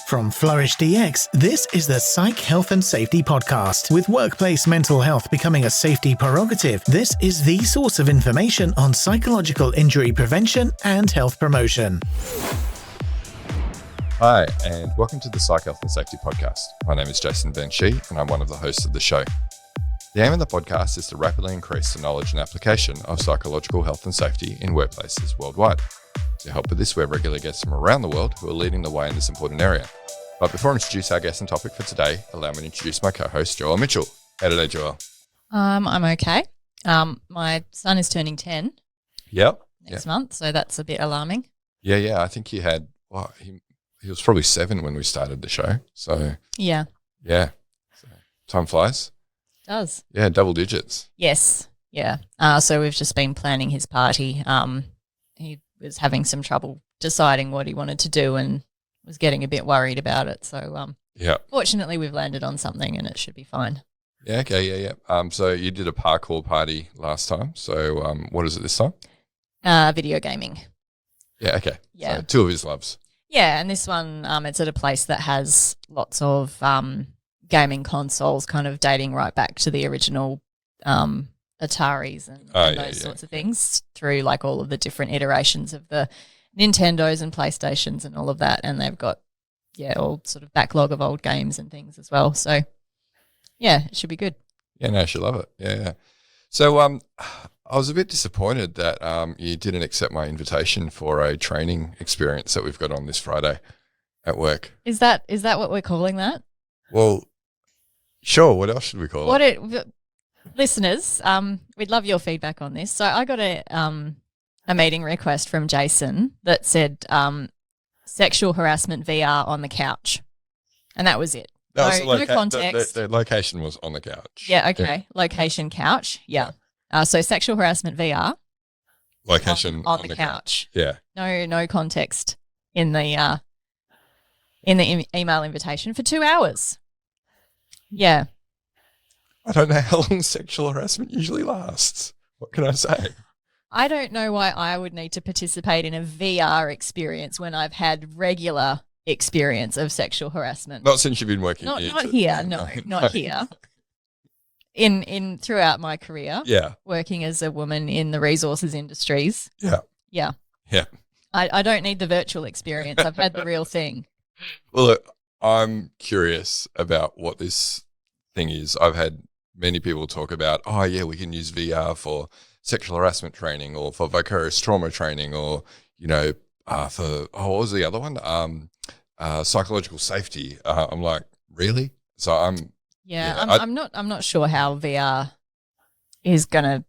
From Flourish DX, this is the Psych Health and Safety Podcast. With workplace mental health becoming a safety prerogative, this is the source of information on psychological injury prevention and health promotion. Hi, and welcome to the Psych Health and Safety Podcast. My name is Jason and I'm one of the hosts of the show. The aim of the podcast is to rapidly increase the knowledge and application of psychological health and safety in workplaces worldwide. To help with this, we have regular guests from around the world who are leading the way in this important area. But before I introduce our guest and topic for today, allow me to introduce my co-host, Joelle Mitchell. How today, Joelle? I'm okay. My son is turning 10 next month, so that's a bit alarming. Yeah. I think he had, he was probably 7 when we started the show. So Yeah. So, time flies. It does. Yeah, double digits. Yes. Yeah. So we've just been planning his party. He was having some trouble deciding what he wanted to do and was getting a bit worried about it. So fortunately we've landed on something and it should be fine. Yeah, okay, yeah. So you did a parkour party last time. So what is it this time? Video gaming. Yeah, okay. Yeah. So 2 of his loves. Yeah, and this one, it's at a place that has lots of gaming consoles kind of dating right back to the original Ataris and those sorts of things through like all of the different iterations of the Nintendos and PlayStations and all of that. And they've got, all sort of backlog of old games and things as well. So, yeah, it should be good. Yeah, no, she'll love it. Yeah. So I was a bit disappointed that you didn't accept my invitation for a training experience that we've got on this Friday at work. Is that what we're calling that? Well, sure. What else should we call it? Listeners, we'd love your feedback on this. So I got a meeting request from Jason that said sexual harassment VR on the couch, and that was it. No context. The location was on the couch. Yeah, okay. Yeah. Location couch, yeah. So sexual harassment VR. Location on the couch. Yeah. No context in the email invitation for 2 hours. Yeah. I don't know how long sexual harassment usually lasts. What can I say? I don't know why I would need to participate in a VR experience when I've had regular experience of sexual harassment. Not since you've been working here. Not here. In throughout my career. Yeah. Working as a woman in the resources industries. Yeah. Yeah. Yeah. I don't need the virtual experience. I've had the real thing. Well, look, I'm curious about what this thing is. I've had many people talk about, we can use VR for sexual harassment training or for vicarious trauma training or, for, what was the other one? Psychological safety. I'm like, really? So I'm not sure how VR is going to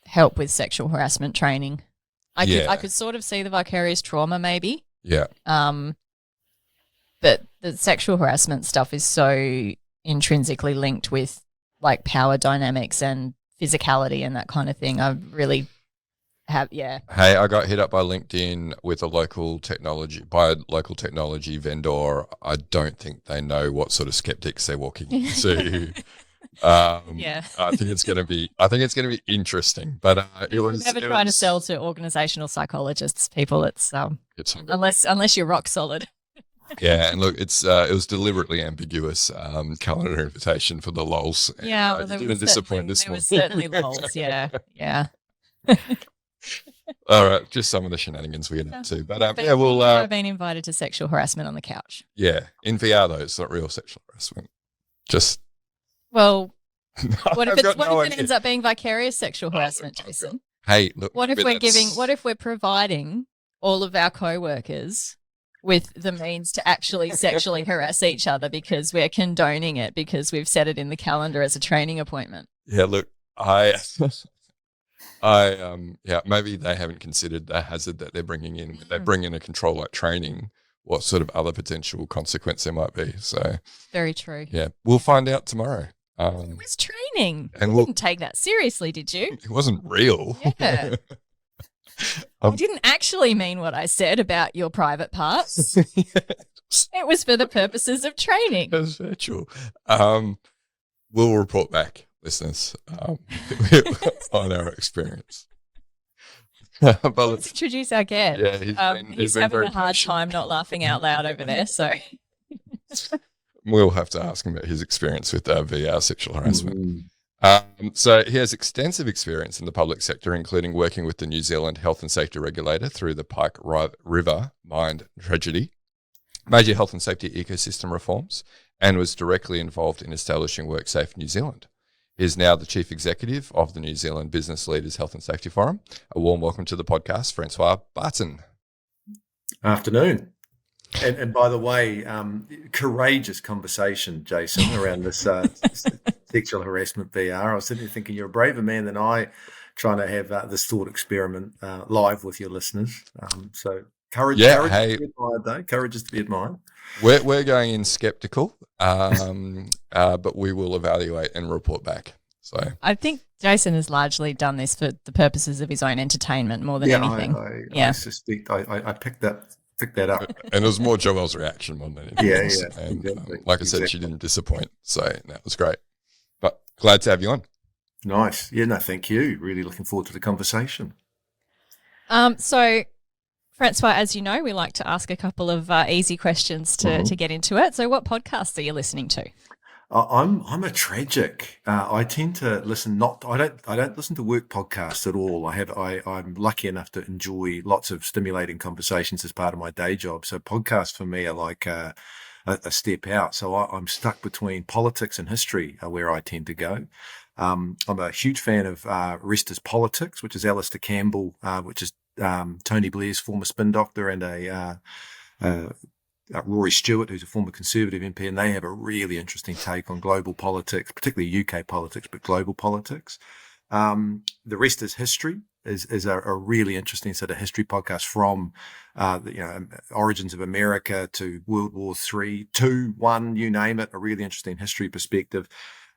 help with sexual harassment training. I could sort of see the vicarious trauma maybe. Yeah. But the sexual harassment stuff is so intrinsically linked with like power dynamics and physicality and that kind of thing. I really have, yeah. Hey, I got hit up by LinkedIn with a local technology vendor. I don't think they know what sort of skeptics they're walking into. I think it's going to be interesting. But it was never trying to sell to organizational psychologists, people. It's unless you're rock solid. Yeah, and look, it was deliberately ambiguous calendar invitation for the lols. Yeah, it didn't disappoint this one. There was certainly lols, yeah. All right, just some of the shenanigans we get up to. But I've been invited to sexual harassment on the couch. Yeah, in VR though, it's not real sexual harassment. Just what if it ends up being vicarious sexual harassment, Jason? Hey, look. What if we're providing all of our co-workers with the means to actually sexually harass each other because we're condoning it because we've set it in the calendar as a training appointment? Yeah, look, maybe they haven't considered the hazard that they're bringing in. When they bring in a control like training, what sort of other potential consequence there might be. So very true. Yeah, we'll find out tomorrow. It was training. And you didn't take that seriously, did you? It wasn't real. Yeah. I didn't actually mean what I said about your private parts. It was for the purposes of training. It was virtual. We'll report back, listeners, on our experience. But let's introduce our guest. Yeah, he's having a hard time not laughing out loud over there. So we'll have to ask him about his experience with VR sexual harassment. So he has extensive experience in the public sector, including working with the New Zealand Health and Safety Regulator through the Pike River mine tragedy, major health and safety ecosystem reforms, and was directly involved in establishing WorkSafe New Zealand. He is now the Chief Executive of the New Zealand Business Leaders Health and Safety Forum. A warm welcome to the podcast, Francois Barton. Afternoon. And by the way, courageous conversation, Jason, around this sexual harassment VR. I was sitting there thinking you're a braver man than I, trying to have this thought experiment live with your listeners. So courage, courage to be admired, though. Courage is to be admired. We're going in skeptical, but we will evaluate and report back. So I think Jason has largely done this for the purposes of his own entertainment more than anything. I suspect I picked that up. And it was more Joelle's reaction more than anything else. Yeah. And like I said, she didn't disappoint. So that was great. But glad to have you on. Nice. Yeah, no, thank you. Really looking forward to the conversation. So, Francois, as you know, we like to ask a couple of easy questions to get into it. So what podcasts are you listening to? I'm a tragic. I tend to listen. I don't listen to work podcasts at all. I'm lucky enough to enjoy lots of stimulating conversations as part of my day job. So podcasts for me are like a step out. So I'm stuck between politics and history, where I tend to go. I'm a huge fan of Rest is Politics, which is Alistair Campbell, which is Tony Blair's former spin doctor, and Rory Stewart, who's a former Conservative MP, and they have a really interesting take on global politics, particularly UK politics, but global politics. The Rest is History is a really interesting sort of history podcast from origins of America to World War III, 2, 1, you name it, a really interesting history perspective.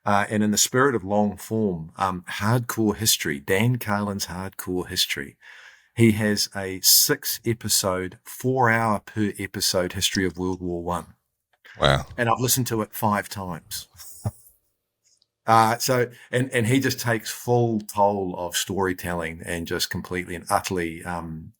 And in the spirit of long form, Hardcore History, Dan Carlin's Hardcore History. He has a 6-episode, 4-hour per episode history of World War I. Wow. And I've listened to it 5 times. And he just takes full toll of storytelling and just completely and utterly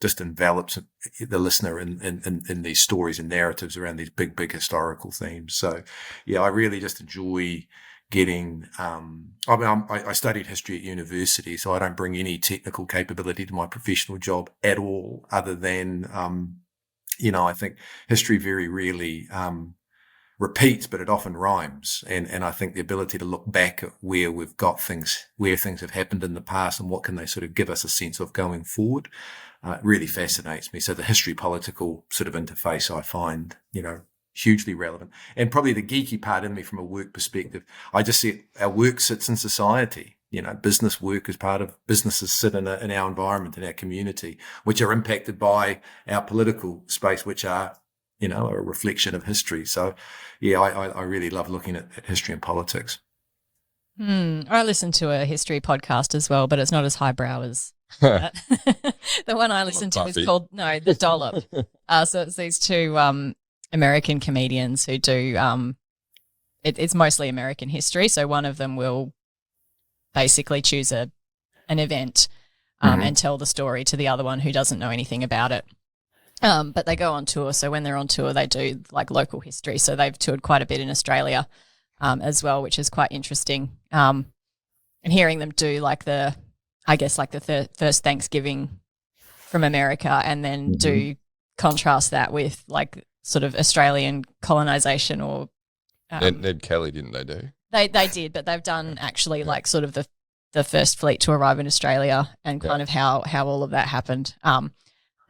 just envelops the listener in these stories and narratives around these big historical themes. So, yeah, I really just enjoy getting, I studied history at university, so I don't bring any technical capability to my professional job at all, other than, I think history very rarely repeats, but it often rhymes. And I think the ability to look back at where we've got things, where things have happened in the past and what can they sort of give us a sense of going forward, really fascinates me. So the history political sort of interface I find, hugely relevant. And probably the geeky part in me from a work perspective, I just see our work sits in society. Business work is part of businesses sit in our environment, in our community, which are impacted by our political space, which are, a reflection of history. So, yeah, I really love looking at history and politics. I listen to a history podcast as well, but it's not as highbrow as that. The one I listen to is called, The Dollop. So it's these two American comedians who do it's mostly American history. So one of them will basically choose an event and tell the story to the other one who doesn't know anything about it. But they go on tour. So when they're on tour, they do like local history. So they've toured quite a bit in Australia as well, which is quite interesting. And hearing them do like the first Thanksgiving from America, and then do contrast that with like sort of Australian colonization or Ned Kelly, didn't they do? They did, but they've done actually like sort of the first fleet to arrive in Australia and kind of how all of that happened.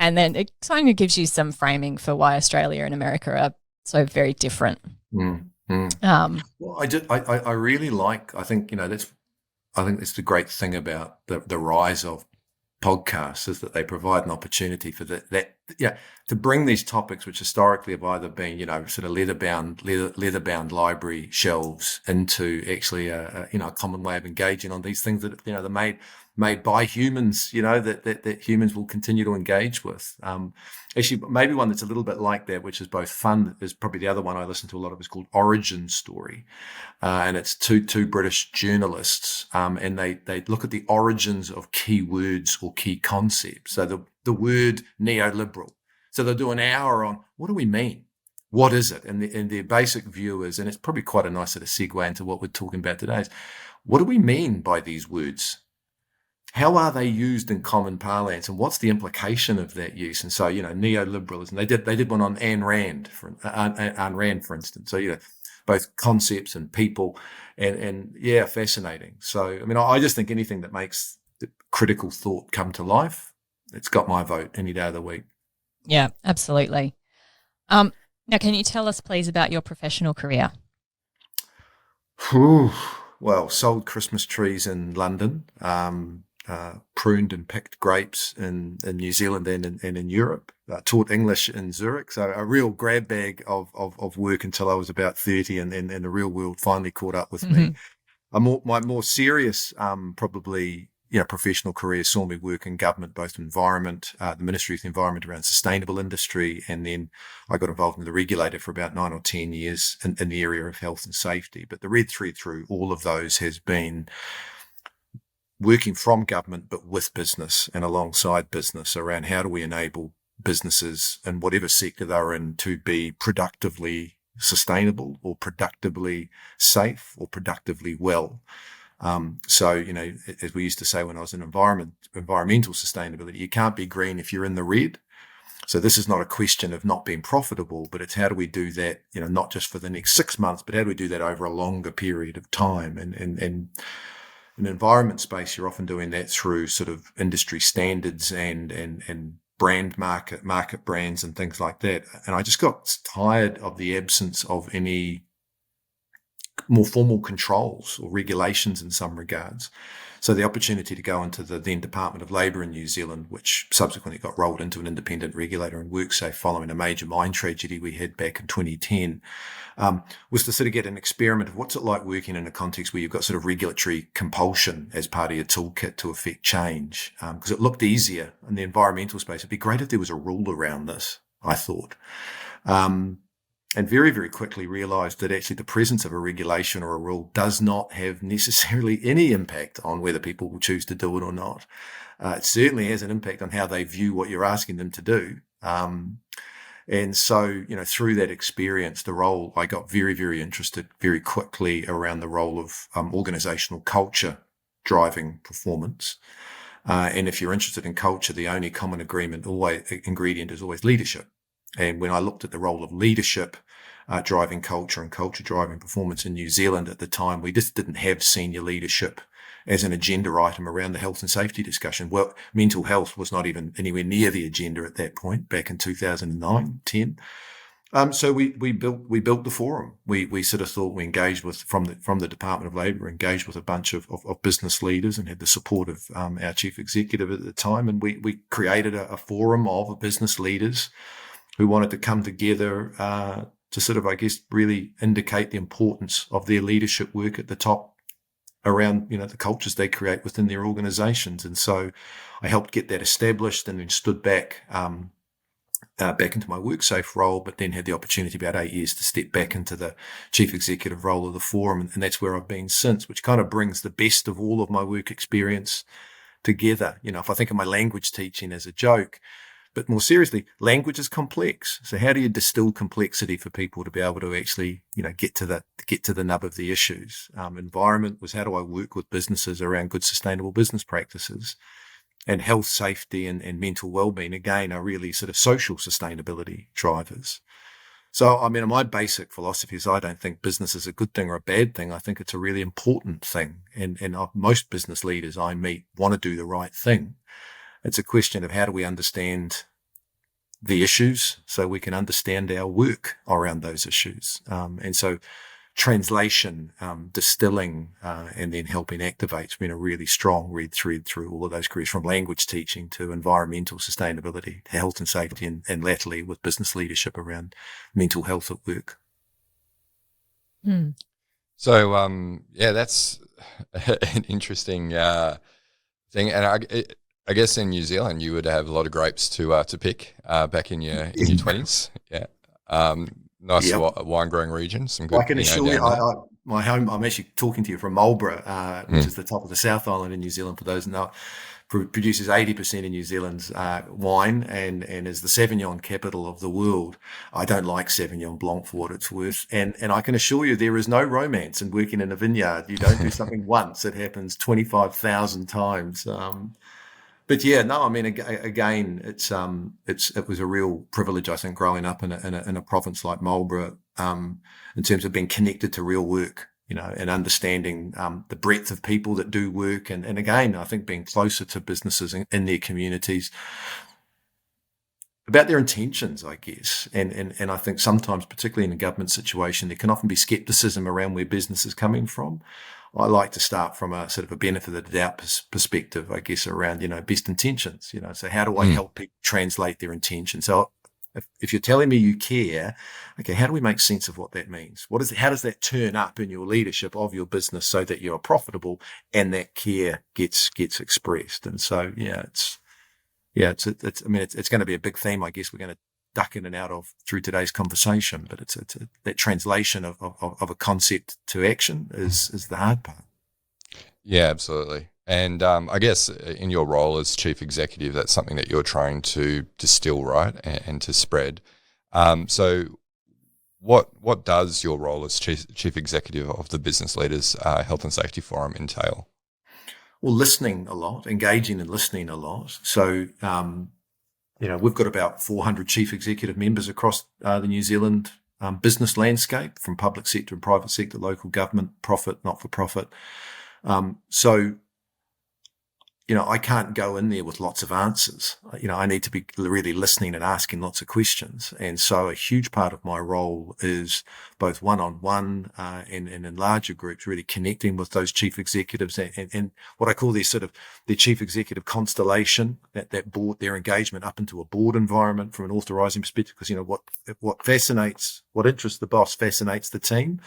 And then it kind of gives you some framing for why Australia and America are so very different. Well, I really like, I think that's the great thing about the rise of podcasts, is that they provide an opportunity for that to bring these topics, which historically have either been, sort of leather-bound library shelves, into actually a common way of engaging on these things that, they're made by humans, that humans will continue to engage with. Actually, maybe one that's a little bit like that, which is both fun, is probably the other one I listen to a lot of, is called Origin Story. And it's two British journalists, and they look at the origins of key words or key concepts. So the word neoliberal. So they'll do an hour on, what do we mean? What is it? And their basic view is, and it's probably quite a nice sort of segue into what we're talking about today, is what do we mean by these words? How are they used in common parlance, and what's the implication of that use? And so, neoliberalism. They did one on Ayn Rand, for instance. So, both concepts and people, and fascinating. So, I mean, I just think anything that makes the critical thought come to life, it's got my vote any day of the week. Yeah, absolutely. Now, can you tell us, please, about your professional career? Well, sold Christmas trees in London, pruned and picked grapes in New Zealand and in Europe, taught English in Zurich. So a real grab bag of work until I was about 30, and then the real world finally caught up with me. My more serious, probably, professional career saw me work in government, both environment, the Ministry of the Environment around sustainable industry, and then I got involved in the regulator for about 9 or 10 years in the area of health and safety. But the red thread through all of those has been working from government, but with business and alongside business, around how do we enable businesses in whatever sector they're in to be productively sustainable, or productively safe, or productively well. So, as we used to say when I was in environmental sustainability, you can't be green if you're in the red. So this is not a question of not being profitable, but it's how do we do that, not just for the next 6 months, but how do we do that over a longer period of time? And in the environment space, you're often doing that through sort of industry standards and brand market brands and things like that. And I just got tired of the absence of any more formal controls or regulations in some regards. So the opportunity to go into the then Department of Labour in New Zealand, which subsequently got rolled into an independent regulator in WorkSafe following a major mine tragedy we had back in 2010, was to sort of get an experiment of what's it like working in a context where you've got sort of regulatory compulsion as part of your toolkit to affect change. Because it looked easier in the environmental space. It'd be great if there was a rule around this, I thought. And very, very quickly realised that actually the presence of a regulation or a rule does not have necessarily any impact on whether people will choose to do it or not. It certainly has an impact on how they view what you're asking them to do. And so, through that experience, the role, I got very, very interested very quickly around the role of organisational culture driving performance. And if you're interested in culture, the only common ingredient is always leadership. And when I looked at the role of leadership driving culture and culture driving performance in New Zealand at the time, we just didn't have senior leadership as an agenda item around the health and safety discussion. Well, mental health was not even anywhere near the agenda at that point, back in 2009, 10. So we built the forum. We sort of thought we engaged with, from the Department of Labour, engaged with a bunch of business leaders and had the support of our chief executive at the time. And we created a forum of business leaders who wanted to come together to sort of, I guess, really indicate the importance of their leadership work at the top around, the cultures they create within their organisations. And so I helped get that established, and then stood back into my WorkSafe role, but then had the opportunity about 8 years to step back into the chief executive role of the forum. And that's where I've been since, which kind of brings the best of all of my work experience together. If I think of my language teaching as a joke, but more seriously, language is complex. So how do you distill complexity for people to be able to actually, get to the nub of the issues? Environment was, how do I work with businesses around good sustainable business practices? And health, safety, and mental well-being, again, are really sort of social sustainability drivers. So, I mean, my basic philosophy is I don't think business is a good thing or a bad thing. I think it's a really important thing. And most business leaders I meet want to do the right thing. It's a question of how do we understand the issues so we can understand our work around those issues. And so translation, distilling, and then helping activate's been a really strong red thread through all of those careers, from language teaching to environmental sustainability to health and safety, and latterly with business leadership around mental health at work. So, that's an interesting thing. And I guess in New Zealand you would have a lot of grapes to pick back in your 20s. Yeah. Nice wine growing region. Some good. I can assure you, my home. I'm actually talking to you from Marlborough, which is the top of the South Island in New Zealand. For those who know, produces 80% of New Zealand's wine, and is the Sauvignon capital of the world. I don't like Sauvignon Blanc for what it's worth, and I can assure you there is no romance in working in a vineyard. You don't do something once; it happens 25,000 times. But yeah, no, I mean, again, it was a real privilege, I think, growing up in a province like Marlborough, in terms of being connected to real work, and understanding the breadth of people that do work, and again, I think being closer to businesses in their communities about their intentions, I guess, and I think sometimes, particularly in a government situation, there can often be skepticism around where business is coming from. I like to start from a sort of a benefit of the doubt perspective, I guess, around, best intentions, so how do I help people translate their intention? So if you're telling me you care, okay, how do we make sense of what that means? How does that turn up in your leadership of your business so that you're profitable and that care gets expressed? And so, it's going to be a big theme, I guess, we're going to duck in and out of through today's conversation, but it's that translation of a concept to action is the hard part. Yeah, absolutely. And I guess in your role as chief executive, that's something that you're trying to distill, right, and to spread. So what does your role as chief executive of the Business Leaders Health and Safety Forum entail? Well, listening a lot, engaging and listening a lot. So, we've got about 400 chief executive members across the New Zealand business landscape, from public sector and private sector, local government, profit, not-for-profit. So, I can't go in there with lots of answers. I need to be really listening and asking lots of questions. And so a huge part of my role is both one-on-one and in larger groups, really connecting with those chief executives and what I call their chief executive constellation, that board, their engagement up into a board environment from an authorizing perspective. Because, what interests the boss fascinates the team.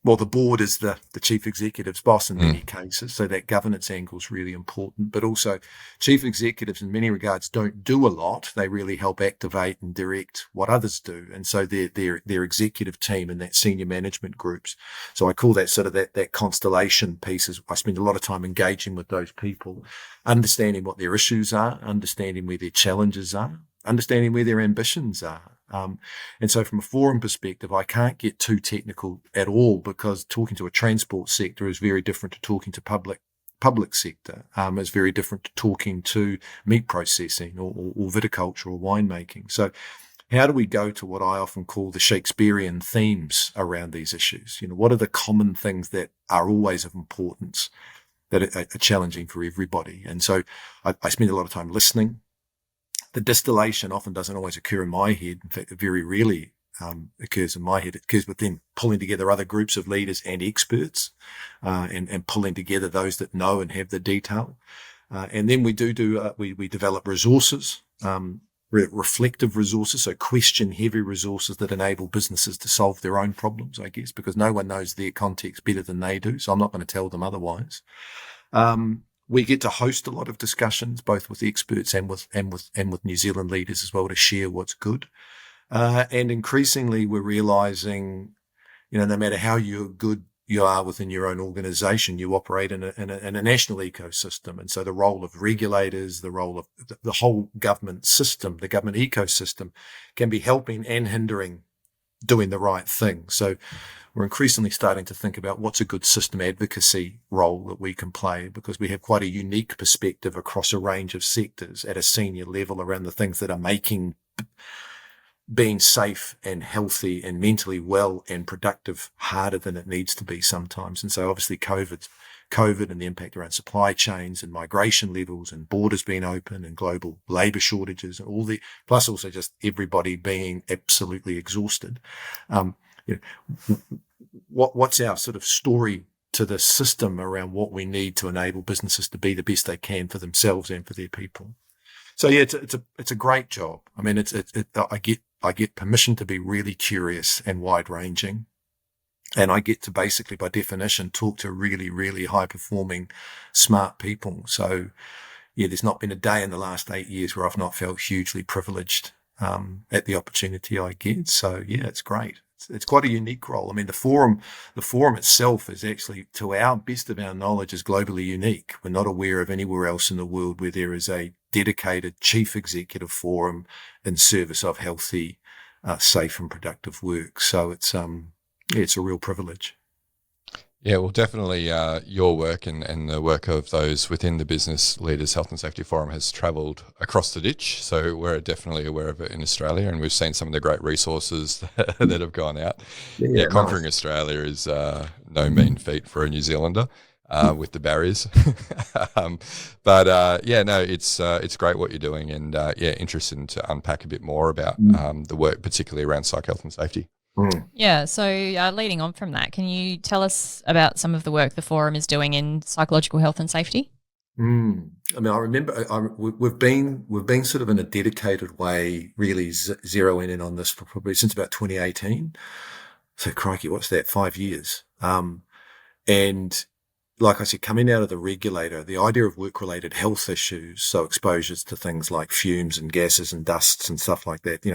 Well, the board is the chief executive's boss in many cases, so that governance angle is really important. But also, chief executives in many regards don't do a lot. They really help activate and direct what others do, and so their executive team and that senior management groups. So I call that that constellation piece. I spend a lot of time engaging with those people, understanding what their issues are, understanding where their challenges are, understanding where their ambitions are. And so from a forum perspective, I can't get too technical at all, because talking to a transport sector is very different to talking to public sector. Is very different to talking to meat processing or viticulture or winemaking. So how do we go to what I often call the Shakespearean themes around these issues? What are the common things that are always of importance that are challenging for everybody? And so I spend a lot of time listening. The distillation often doesn't always occur in my head. In fact, it very rarely occurs in my head. It occurs with them pulling together other groups of leaders and experts, and pulling together those that know and have the detail. And then we develop resources, reflective resources, so question-heavy resources that enable businesses to solve their own problems, I guess, because no one knows their context better than they do. So I'm not going to tell them otherwise. We get to host a lot of discussions, both with experts and with New Zealand leaders as well, to share what's good. And increasingly, we're realizing, no matter how good you are within your own organization, you operate in a national ecosystem. And so the role of regulators, the role of the whole government system, the government ecosystem, can be helping and hindering doing the right thing. So we're increasingly starting to think about what's a good system advocacy role that we can play, because we have quite a unique perspective across a range of sectors at a senior level around the things that are making being safe and healthy and mentally well and productive harder than it needs to be sometimes. And so obviously COVID and the impact around supply chains and migration levels and borders being open and global labor shortages and plus also just everybody being absolutely exhausted. what's our sort of story to the system around what we need to enable businesses to be the best they can for themselves and for their people. So yeah, it's a great job. I mean, I get permission to be really curious and wide ranging. And I get to basically, by definition, talk to really, really high performing, smart people. So yeah, there's not been a day in the last 8 years where I've not felt hugely privileged at the opportunity I get. So yeah, it's great. It's quite a unique role. I mean, the forum itself is actually, to our best of our knowledge, is globally unique. We're not aware of anywhere else in the world where there is a dedicated chief executive forum in service of healthy, safe and productive work. So it's a real privilege. Yeah, well, definitely your work and the work of those within the Business Leaders Health and Safety Forum has travelled across the ditch. So we're definitely aware of it in Australia, and we've seen some of the great resources that have gone out. Yeah, conquering nice. Australia is no mean feat for a New Zealander with the barriers. It's great what you're doing, and interested to unpack a bit more about the work, particularly around psych health and safety. Yeah, so leading on from that, can you tell us about some of the work the forum is doing in psychological health and safety? I mean, I remember we've been sort of in a dedicated way, really zeroing in on this for probably since about 2018. So crikey, what's that? 5 years. And like I said, coming out of the regulator, the idea of work-related health issues, so exposures to things like fumes and gases and dusts and stuff like that,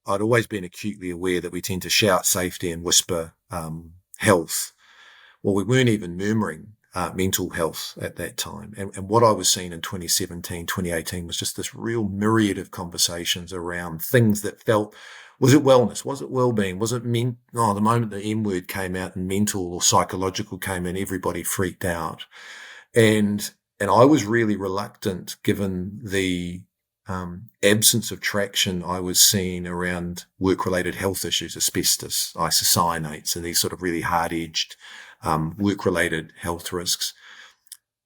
I'd always been acutely aware that we tend to shout safety and whisper health. Well, we weren't even murmuring mental health at that time. And what I was seeing in 2017, 2018 was just this real myriad of conversations around things that felt, was it wellness? Was it well-being? Was it the moment the M word came out and mental or psychological came in, everybody freaked out. And I was really reluctant, given the absence of traction I was seeing around work-related health issues, asbestos, isocyanates, and these sort of really hard-edged work-related health risks,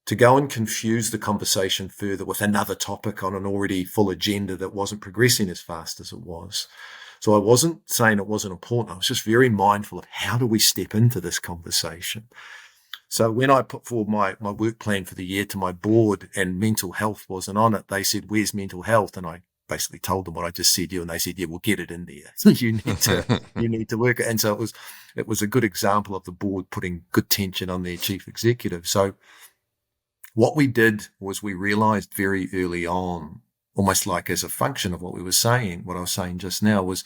to go and confuse the conversation further with another topic on an already full agenda that wasn't progressing as fast as it was. So I wasn't saying it wasn't important. I was just very mindful of how do we step into this conversation. So when I put forward my work plan for the year to my board and mental health wasn't on it, they said, "Where's mental health?" And I basically told them what I just said to you, and they said, "Yeah, we'll get it in there. So you need to work it." And so it was a good example of the board putting good tension on their chief executive. So what we did was we realized very early on, almost like as a function of what I was saying just now, was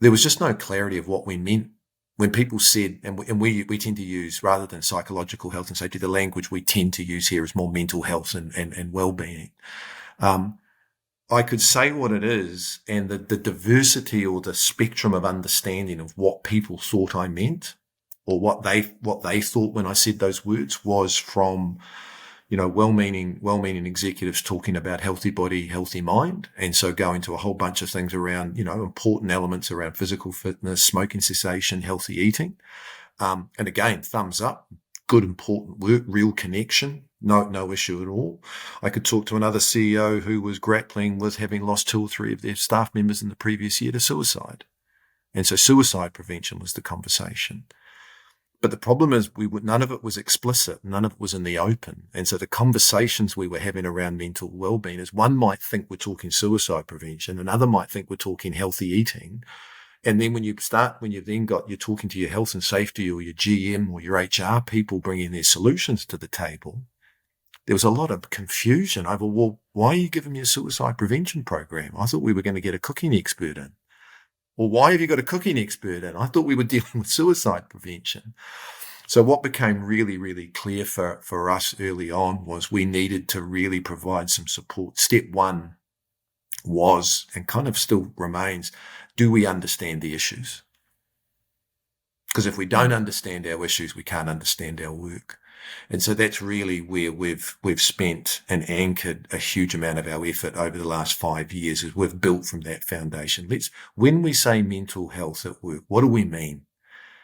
there was just no clarity of what we meant. When people said, and we tend to use, rather than psychological health and safety, the language we tend to use here is more mental health and well-being. I could say what it is, and the diversity or the spectrum of understanding of what people thought I meant, or what they thought when I said those words, was from well-meaning executives talking about healthy body, healthy mind. And so going to a whole bunch of things around, important elements around physical fitness, smoking cessation, healthy eating. And again, thumbs up, good, important work, real connection, no issue at all. I could talk to another CEO who was grappling with having lost 2 or 3 of their staff members in the previous year to suicide. And so suicide prevention was the conversation. But the problem is none of it was explicit. None of it was in the open. And so the conversations we were having around mental well-being is, one might think we're talking suicide prevention. Another might think we're talking healthy eating. And then you're talking to your health and safety or your GM or your HR people bringing their solutions to the table, there was a lot of confusion over, well, why are you giving me a suicide prevention program? I thought we were going to get a cooking expert in. Well, why have you got a cooking expert in? I thought we were dealing with suicide prevention. So what became really, really clear for us early on was we needed to really provide some support. Step one was, and kind of still remains, do we understand the issues? Because if we don't understand our issues, we can't understand our work. And so that's really where we've spent and anchored a huge amount of our effort over the last 5 years, as we've built from that foundation. When we say mental health at work, what do we mean?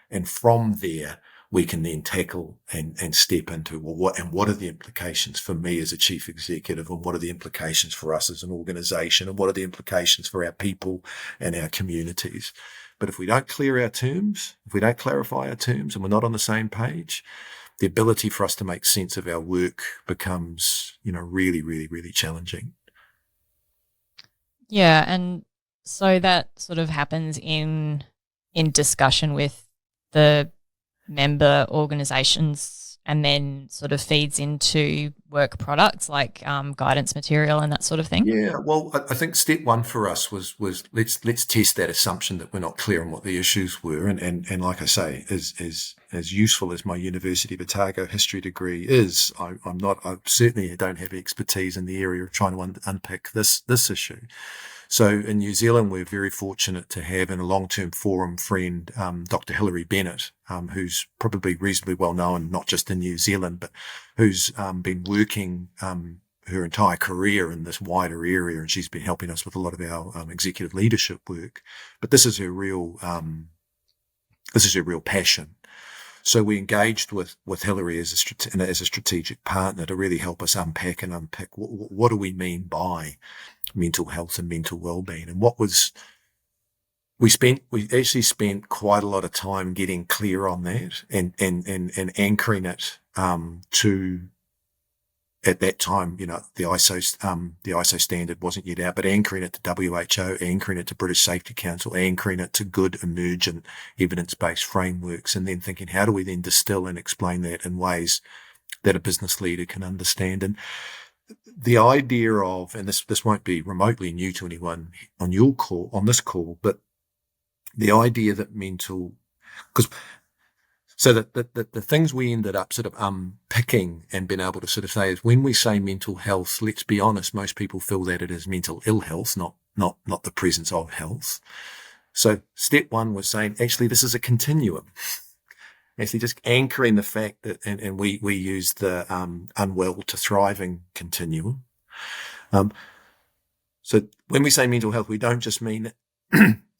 And from there, we can then tackle and step into, well, what are the implications for me as a chief executive, and what are the implications for us as an organization, and what are the implications for our people and our communities. But if we don't clear our terms, if we don't clarify our terms, and we're not on the same page, the ability for us to make sense of our work becomes, really, really, really challenging. Yeah, and so that sort of happens in discussion with the member organisations, and then sort of feeds into work products like guidance material and that sort of thing. Yeah, well, I think step one for us was let's test that assumption that we're not clear on what the issues were, and like I say, as useful as my University of Otago history degree is, I certainly don't have expertise in the area of trying to unpick this issue. So in New Zealand, we're very fortunate to have, in a long-term forum friend, Dr. Hilary Bennett, who's probably reasonably well known, not just in New Zealand, but who's been working her entire career in this wider area, and she's been helping us with a lot of our executive leadership work. But this is her real passion. So we engaged with Hilary as a strategic partner to really help us unpick what do we mean by mental health and mental well-being. And we actually spent quite a lot of time getting clear on that and anchoring it to, at that time, the ISO standard wasn't yet out, but anchoring it to WHO, anchoring it to British Safety Council, anchoring it to good emergent evidence-based frameworks, and then thinking, how do we then distill and explain that in ways that a business leader can understand? And the idea of, and this won't be remotely new to anyone on this call, but the idea that so that the things we ended up sort of unpicking and being able to sort of say is, when we say mental health, let's be honest, most people feel that it is mental ill health, not the presence of health. So step one was saying, actually, this is a continuum. Actually, just anchoring the fact that, and we use the unwell to thriving continuum. So when we say mental health, we don't just mean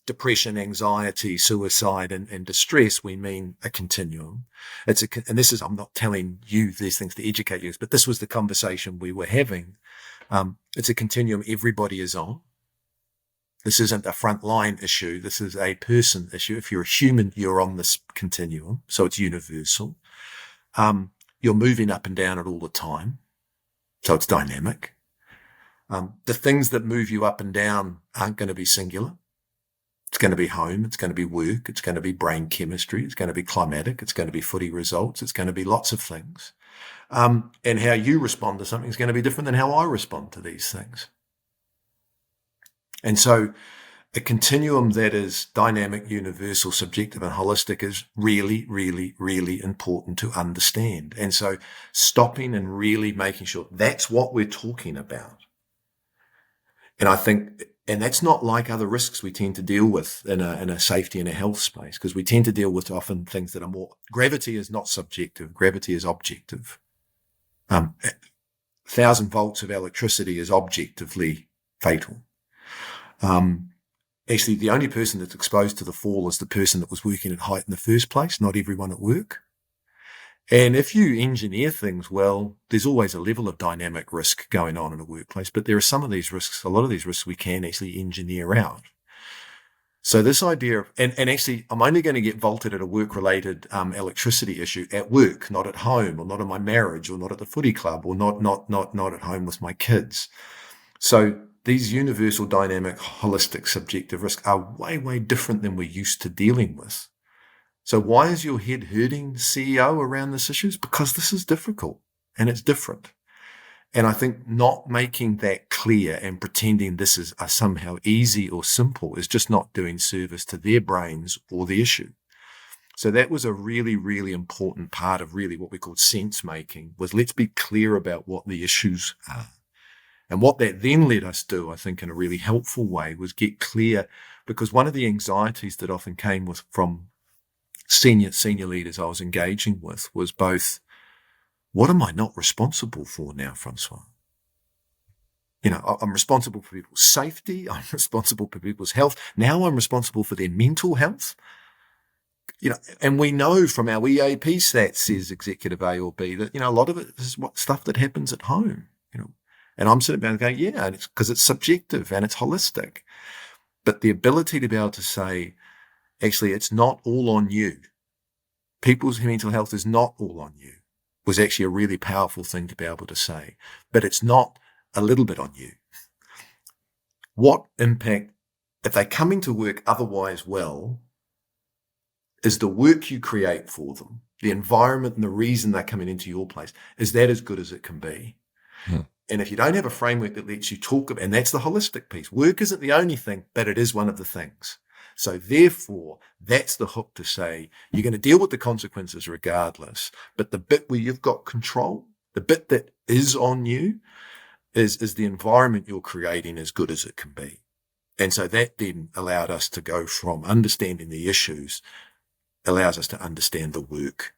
depression, anxiety, suicide, and distress. We mean a continuum. And this is, I'm not telling you these things to educate you, but this was the conversation we were having. It's a continuum everybody is on. This isn't a frontline issue. This is a person issue. If you're a human, you're on this continuum. So it's universal. You're moving up and down it all the time. So it's dynamic. The things that move you up and down aren't going to be singular. It's going to be home. It's going to be work. It's going to be brain chemistry. It's going to be climatic. It's going to be footy results. It's going to be lots of things. And how you respond to something is going to be different than how I respond to these things. And so a continuum that is dynamic, universal, subjective, and holistic is really, really, really important to understand. And so stopping and really making sure that's what we're talking about. And I think, and that's not like other risks we tend to deal with in a safety and a health space, because we tend to deal with often things that are more, gravity is not subjective, gravity is objective. 1,000 volts of electricity is objectively fatal. Actually, the only person that's exposed to the fall is the person that was working at height in the first place, not everyone at work. And if you engineer things well, there's always a level of dynamic risk going on in a workplace, but there are some of these risks, a lot of these risks we can actually engineer out. So this idea of, and actually, I'm only going to get vaulted at a work-related electricity issue at work, not at home, or not in my marriage, or not at the footy club, or not at home with my kids. So these universal, dynamic, holistic, subjective risks are way, way different than we're used to dealing with. So why is your head hurting, CEO, around this issue? Because this is difficult and it's different. And I think not making that clear and pretending this is somehow easy or simple is just not doing service to their brains or the issue. So that was a really, really important part of really what we call sense making, was let's be clear about what the issues are. And what that then let us do, I think, in a really helpful way, was get clear, because one of the anxieties that often came from senior leaders I was engaging with was both, what am I not responsible for now, Francois? I'm responsible for people's safety. I'm responsible for people's health. Now I'm responsible for their mental health. and we know from our EAP stats, says executive A or B, that, a lot of it is stuff that happens at home, and I'm sitting down going, yeah, and it's because it's subjective and it's holistic. But the ability to be able to say, actually, it's not all on you. People's mental health is not all on you was actually a really powerful thing to be able to say. But it's not a little bit on you. What impact, if they're coming to work otherwise well, is the work you create for them, the environment and the reason they're coming into your place, is that as good as it can be? And if you don't have a framework that lets you talk about, and that's the holistic piece, work isn't the only thing, but it is one of the things. So therefore, that's the hook to say, you're going to deal with the consequences regardless, but the bit where you've got control, the bit that is on you, is the environment you're creating as good as it can be. And so that then allowed us to go from understanding the issues, allows us to understand the work.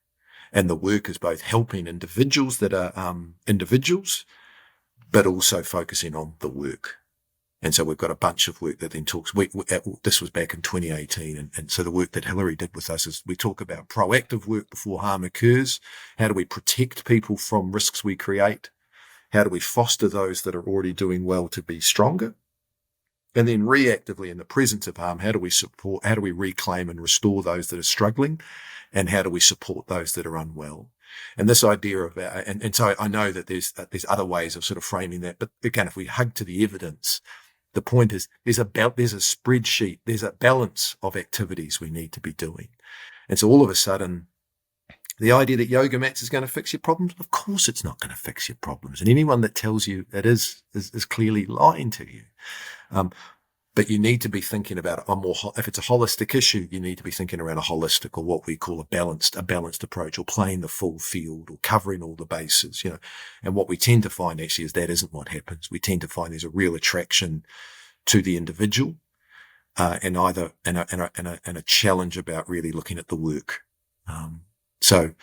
And the work is both helping individuals that are individuals, but also focusing on the work. And so we've got a bunch of work that then talks, this was back in 2018. And so the work that Hilary did with us is we talk about proactive work before harm occurs. How do we protect people from risks we create? How do we foster those that are already doing well to be stronger? And then reactively in the presence of harm, how do we reclaim and restore those that are struggling? And how do we support those that are unwell? And this idea of, and so I know that there's other ways of sort of framing that, but again, if we hug to the evidence, the point is there's a spreadsheet, there's a balance of activities we need to be doing. And so all of a sudden, the idea that yoga mats is going to fix your problems, of course it's not going to fix your problems. And anyone that tells you it is clearly lying to you. But you need to be thinking about it if it's a holistic issue, you need to be thinking around a holistic, or what we call a balanced approach, or playing the full field, or covering all the bases, And what we tend to find actually is that isn't what happens. We tend to find there's a real attraction to the individual, and a challenge about really looking at the work. But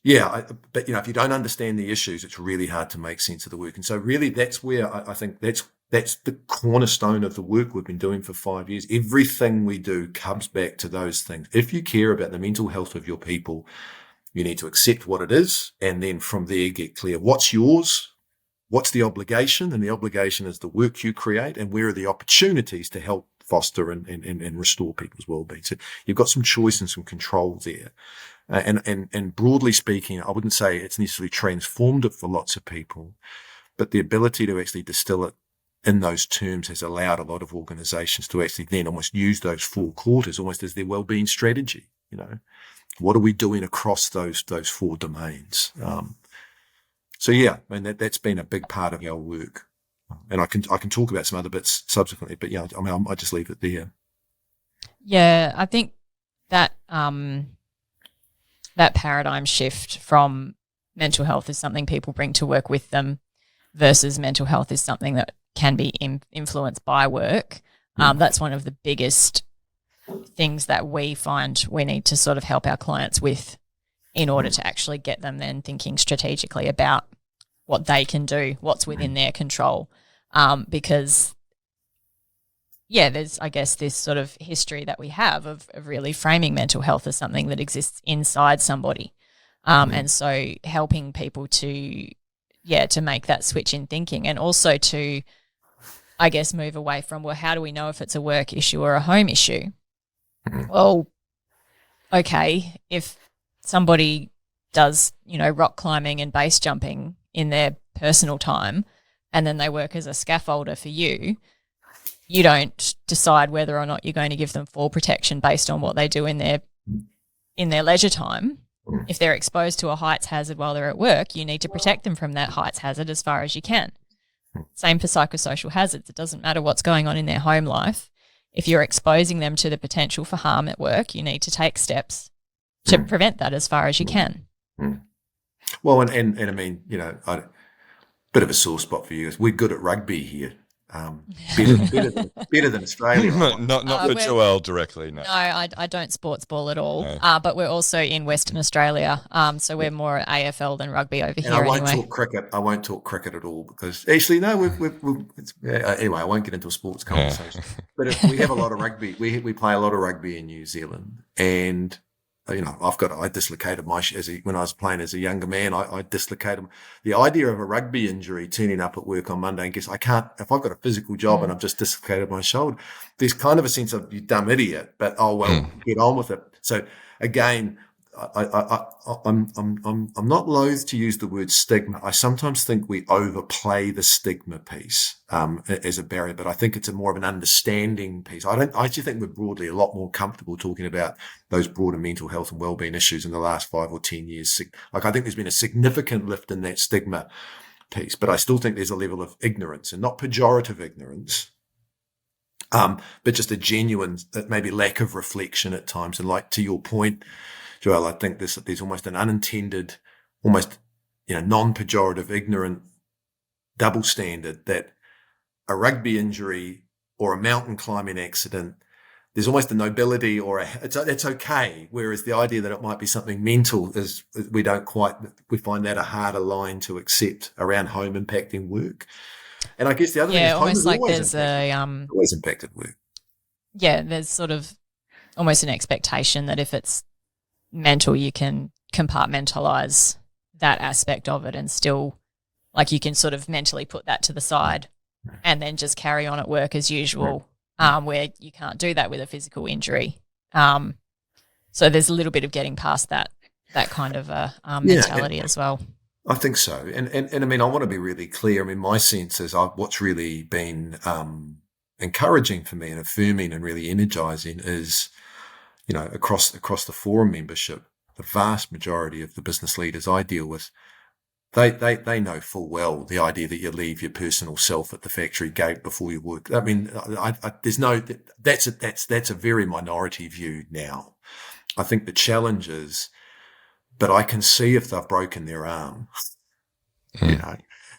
if you don't understand the issues, it's really hard to make sense of the work. And so really that's where I think that's the cornerstone of the work we've been doing for 5 years. Everything we do comes back to those things. If you care about the mental health of your people, you need to accept what it is, and then from there get clear what's yours, what's the obligation, and the obligation is the work you create, and where are the opportunities to help foster and restore people's well-being. So you've got some choice and some control there. And broadly speaking, I wouldn't say it's necessarily transformed it for lots of people, but the ability to actually distill it in those terms has allowed a lot of organizations to actually then almost use those 4 quarters almost as their well-being strategy. What are we doing across those 4 domains? That's been a big part of our work. And I can talk about some other bits subsequently, but I just leave it there. Yeah, I think that that paradigm shift from mental health is something people bring to work with them versus mental health is something that can be influenced by work. That's one of the biggest things that we find we need to sort of help our clients with in order to actually get them then thinking strategically about what they can do, what's within their control. Because, there's, I guess, this sort of history that we have of really framing mental health as something that exists inside somebody. And so helping people to make that switch in thinking, and also to, I guess, move away from, well, how do we know if it's a work issue or a home issue? Well, okay, if somebody does, rock climbing and base jumping in their personal time and then they work as a scaffolder for you, you don't decide whether or not you're going to give them fall protection based on what they do in their leisure time. If they're exposed to a heights hazard while they're at work, you need to protect them from that heights hazard as far as you can. Same for psychosocial hazards. It doesn't matter what's going on in their home life. If you're exposing them to the potential for harm at work, you need to take steps to prevent that as far as you can. Well, and I mean, a bit of a sore spot for you is we're good at rugby here. Better than Australia. not for Joelle directly, no. No, I don't sports ball at all. No. But we're also in Western Australia, so we're more AFL than rugby over here. I won't anyway. talk cricket. I won't talk cricket at all because actually, no. Anyway, I won't get into a sports conversation. Yeah. But we have a lot of rugby. We play a lot of rugby in New Zealand, and I dislocated when I was playing as a younger man. I dislocated the idea of a rugby injury turning up at work on Monday and guess I can't, if I've got a physical job and I've just dislocated my shoulder, there's kind of a sense of you dumb idiot, but get on with it. So again, I'm not loath to use the word stigma. I sometimes think we overplay the stigma piece as a barrier, but I think it's more of an understanding piece. I actually think we're broadly a lot more comfortable talking about those broader mental health and wellbeing issues in the last 5 or 10 years. I think there's been a significant lift in that stigma piece, but I still think there's a level of ignorance, and not pejorative ignorance, but just a genuine, maybe lack of reflection at times. And like to your point, Joelle, I think there's almost an unintended, almost non-pejorative, ignorant double standard that a rugby injury or a mountain climbing accident, there's almost a nobility or it's okay. Whereas the idea that it might be something mental we find that a harder line to accept around home impacting work. And I guess the other thing is almost like there's always impacted work. Yeah, there's sort of almost an expectation that if it's mental, you can compartmentalize that aspect of it and still, like, you can sort of mentally put that to the side and then just carry on at work as usual, where you can't do that with a physical injury. So there's a little bit of getting past that kind of mentality as well. I think so. And I mean, I want to be really clear. I mean, my sense is what's really been encouraging for me and affirming and really energizing is, across the forum membership, the vast majority of the business leaders I deal with, they know full well the idea that you leave your personal self at the factory gate before you work. I mean, that's a very minority view now. I think the challenge is, but I can see if they've broken their arm,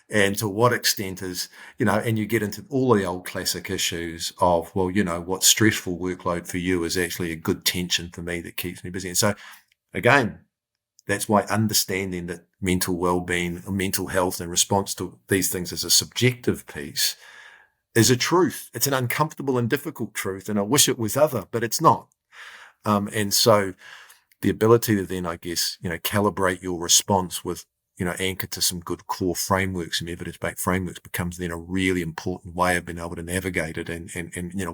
and to what extent is, and you get into all the old classic issues of, well, what stressful workload for you is actually a good tension for me that keeps me busy. And so again, that's why understanding that mental well-being or mental health in response to these things as a subjective piece is a truth. It's an uncomfortable and difficult truth. And I wish it was other, but it's not. And so the ability to then, I guess, calibrate your response with, anchored to some good core frameworks and evidence-based frameworks becomes then a really important way of being able to navigate it. And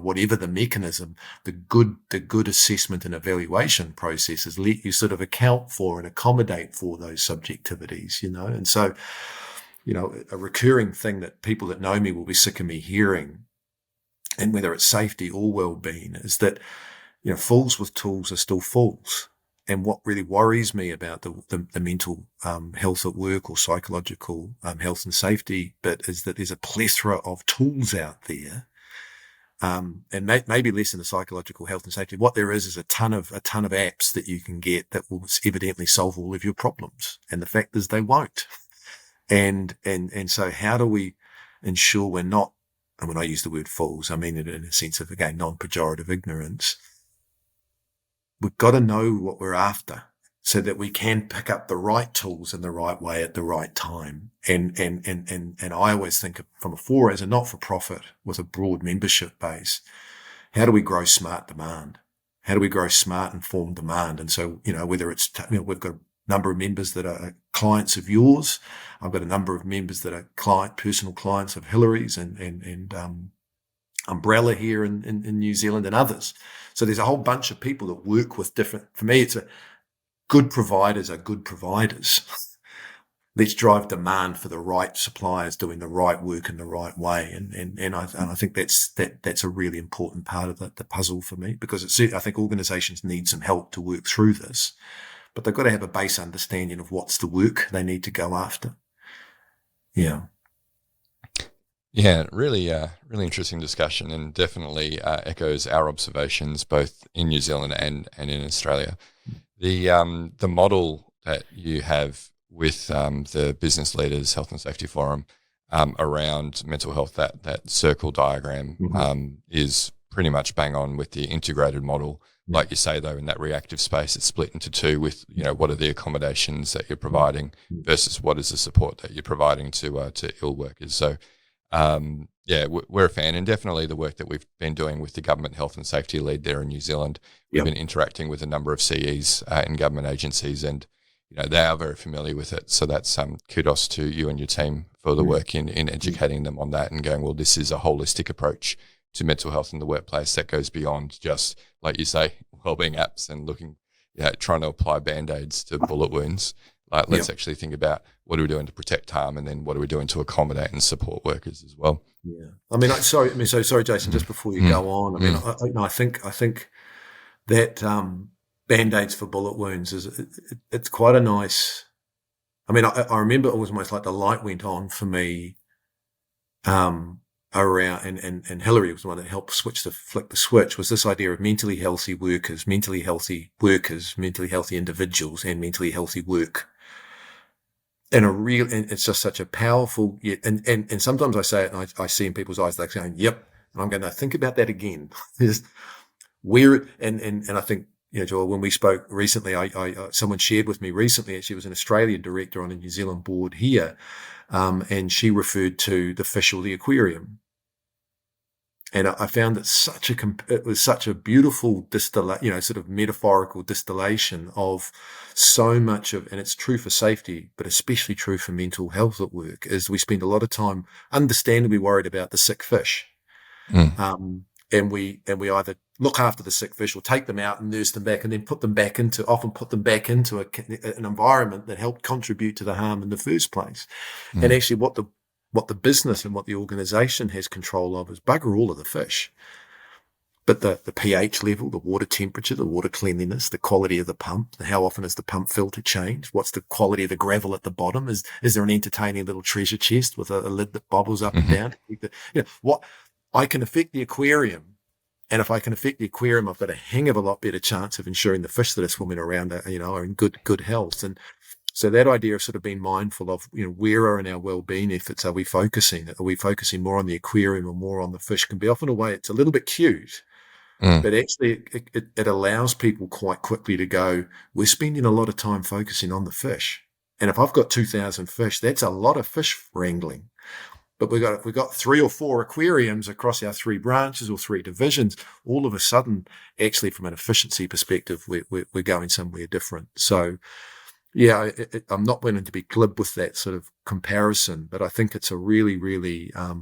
whatever the mechanism, the good assessment and evaluation processes let you sort of account for and accommodate for those subjectivities, And so, a recurring thing that people that know me will be sick of me hearing, and whether it's safety or well-being, is that, fools with tools are still fools. And what really worries me about the mental health at work or psychological health and safety bit is that there's a plethora of tools out there, and maybe less in the psychological health and safety. What there is a ton of apps that you can get that will evidently solve all of your problems, and the fact is they won't. And so how do we ensure we're not? And when I use the word fools, I mean it in a sense of, again, non-pejorative ignorance. We've got to know what we're after so that we can pick up the right tools in the right way at the right time. And I always think from as a not-for-profit with a broad membership base, how do we grow smart demand? How do we grow smart informed demand? And so, whether it's, we've got a number of members that are clients of yours. I've got a number of members that are personal clients of Hillary's and Umbrella here in New Zealand and others. So there's a whole bunch of people that work with for me, it's good providers are good providers. Let's drive demand for the right suppliers doing the right work in the right way. And I think that's a really important part of the puzzle for me, because I think organizations need some help to work through this, but they've got to have a base understanding of what's the work they need to go after. Yeah. Yeah, really interesting discussion, and definitely echoes our observations both in New Zealand and in Australia. The model that you have with the Business Leaders Health and Safety Forum around mental health, that circle diagram is pretty much bang on with the integrated model. Like you say, though, in that reactive space, it's split into two with, what are the accommodations that you're providing versus what is the support that you're providing to ill workers. So, we're a fan, and definitely the work that we've been doing with the government health and safety lead there in New Zealand. We've been interacting with a number of CEs in government agencies, and they are very familiar with it. So that's kudos to you and your team for the work in educating them on that and going, well, this is a holistic approach to mental health in the workplace that goes beyond just, like you say, wellbeing apps and looking, trying to apply Band-Aids to bullet wounds. Like, let's actually think about what are we doing to protect harm, and then what are we doing to accommodate and support workers as well. Yeah, sorry, Jason. Just before you go on, I think that Band-Aids for bullet wounds it's quite a nice. I remember it was almost like the light went on for me. Around and Hillary was the one that helped flick the switch, was this idea of mentally healthy workers, mentally healthy individuals, and mentally healthy work. And it's just such a powerful, and sometimes I say it and I see in people's eyes, they're saying, yep. And I'm going to think about that again. And I think, Joel, when we spoke recently, someone shared with me recently, she was an Australian director on a New Zealand board here. And she referred to the fish or the aquarium. And I found that it was such a beautiful sort of metaphorical distillation of so much of, and it's true for safety, but especially true for mental health at work, is we spend a lot of time understandably worried about the sick fish. And we either look after the sick fish or take them out and nurse them back and then put them back into an environment that helped contribute to the harm in the first place. And actually what the business and what the organization has control of is bugger all of the fish. But the pH level, the water temperature, the water cleanliness, the quality of the pump, how often is the pump filter changed? What's the quality of the gravel at the bottom? Is there an entertaining little treasure chest with a lid that bobbles up and down? What I can affect the aquarium. And if I can affect the aquarium, I've got a hang of a lot better chance of ensuring the fish that are swimming around are in good health. And so that idea of sort of being mindful of, where are in our well-being efforts, are we focusing more on the aquarium or more on the fish, can be often a way, it's a little bit cute, but actually it allows people quite quickly to go, we're spending a lot of time focusing on the fish. And if I've got 2,000 fish, that's a lot of fish wrangling. But we've got 3 or 4 aquariums across our 3 branches or 3 divisions. All of a sudden, actually, from an efficiency perspective, we're going somewhere different. So, yeah, I'm not willing to be glib with that sort of comparison, but I think it's a really, really, I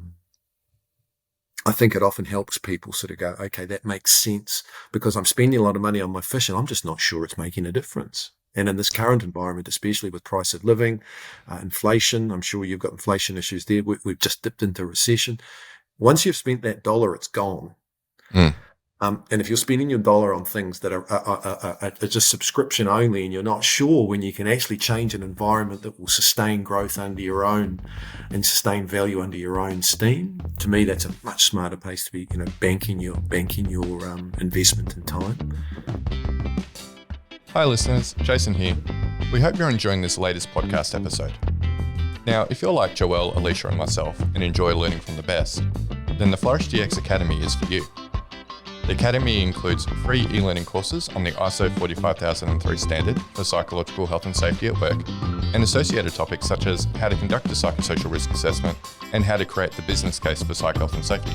think it often helps people sort of go, okay, that makes sense, because I'm spending a lot of money on my fish and I'm just not sure it's making a difference. And in this current environment, especially with price of living, inflation, I'm sure you've got inflation issues there. We've just dipped into recession. Once you've spent that dollar, it's gone. And if you're spending your dollar on things that are just subscription only, and you're not sure when you can actually change an environment that will sustain growth under your own and sustain value under your own steam, to me, that's a much smarter place to be, banking your investment and time. Hi listeners, Jason here. We hope you're enjoying this latest podcast episode. Now, if you're like Joelle, Alicia and myself and enjoy learning from the best, then the Flourish DX Academy is for you. The Academy includes free e-learning courses on the ISO 45003 standard for psychological health and safety at work, and associated topics such as how to conduct a psychosocial risk assessment and how to create the business case for psych health and safety.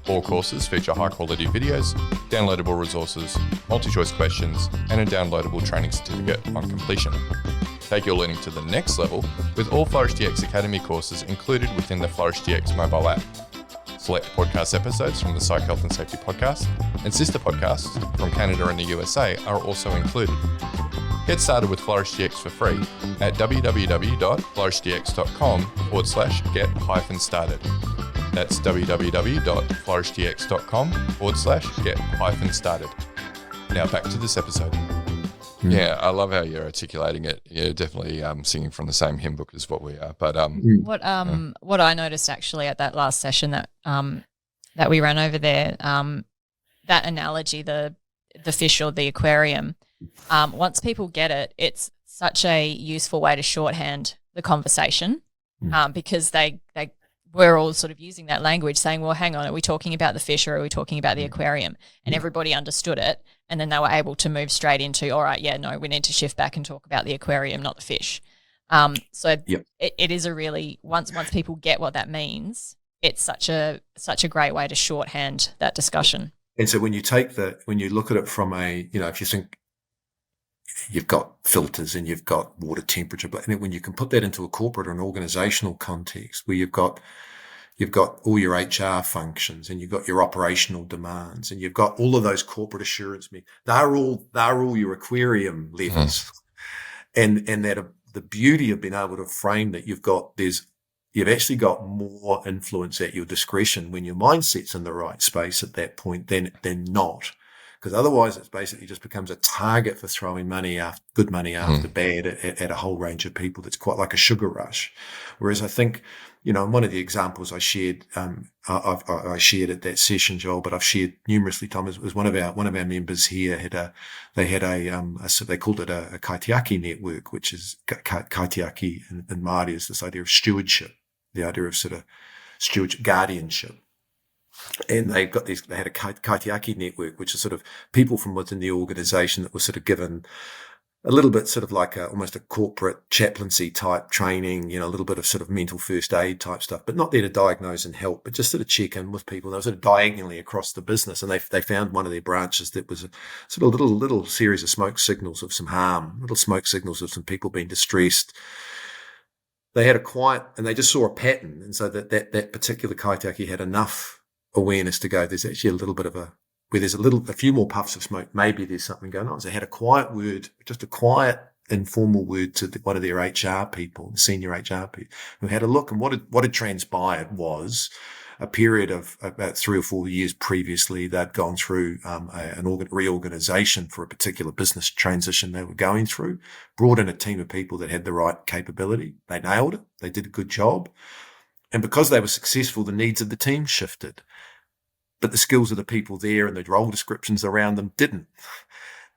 All courses feature high-quality videos, downloadable resources, multi-choice questions, and a downloadable training certificate on completion. Take your learning to the next level with all Flourish DX Academy courses included within the Flourish DX mobile app. Select podcast episodes from the Psych Health and Safety podcast and sister podcasts from Canada and the USA are also included. Get started with Flourish DX for free at www.flourishdx.com/get-started. That's www.flourishdx.com/get-started. Now back to this episode. Yeah, I love how you're articulating it. You're definitely singing from the same hymn book as what we are. But what I noticed actually at that last session that we ran over there, that analogy, the fish or the aquarium, once people get it, it's such a useful way to shorthand the conversation. because they were all sort of using that language, saying, well, hang on, are we talking about the fish or are we talking about the aquarium? And everybody understood it. And then they were able to move straight into, all right, yeah, no, we need to shift back and talk about the aquarium, not the fish. It is a really, once people get what that means, it's such a great way to shorthand that discussion. And so when you look at it from if you think you've got filters and you've got water temperature, but when you can put that into a corporate or an organizational context where you've got all your HR functions and you've got your operational demands and you've got all of those corporate assurance, they're all your aquarium levers. And that the beauty of being able to frame that you've actually got more influence at your discretion when your mindset's in the right space at that point than not. Because otherwise it basically just becomes a target for throwing good money after bad at a whole range of people. That's quite like a sugar rush. Whereas I think, one of the examples I shared, I shared at that session, Joel, but I've shared numerously times, was one of our members here they called it a kaitiaki network, which is kaitiaki in Māori is this idea of stewardship, the idea of sort of stewardship, guardianship. And they had a kaitiaki network, which is sort of people from within the organization that were sort of given a little bit sort of like almost a corporate chaplaincy type training, a little bit of sort of mental first aid type stuff, but not there to diagnose and help, but just sort of check in with people. They were sort of diagonally across the business. And they found one of their branches that was a sort of little series of smoke signals of some harm, little smoke signals of some people being distressed. They had and they just saw a pattern. And so that particular kaitiaki had enough awareness to go, there's actually a little bit of where there's a few more puffs of smoke, maybe there's something going on. So they had a quiet word, just a quiet informal word to one of their HR people, the senior HR people, who had a look. And what had transpired was a period of about 3 or 4 years previously, they'd gone through an reorganization for a particular business transition they were going through, brought in a team of people that had the right capability. They nailed it. They did a good job. And because they were successful, the needs of the team shifted. But the skills of the people there and the role descriptions around them didn't.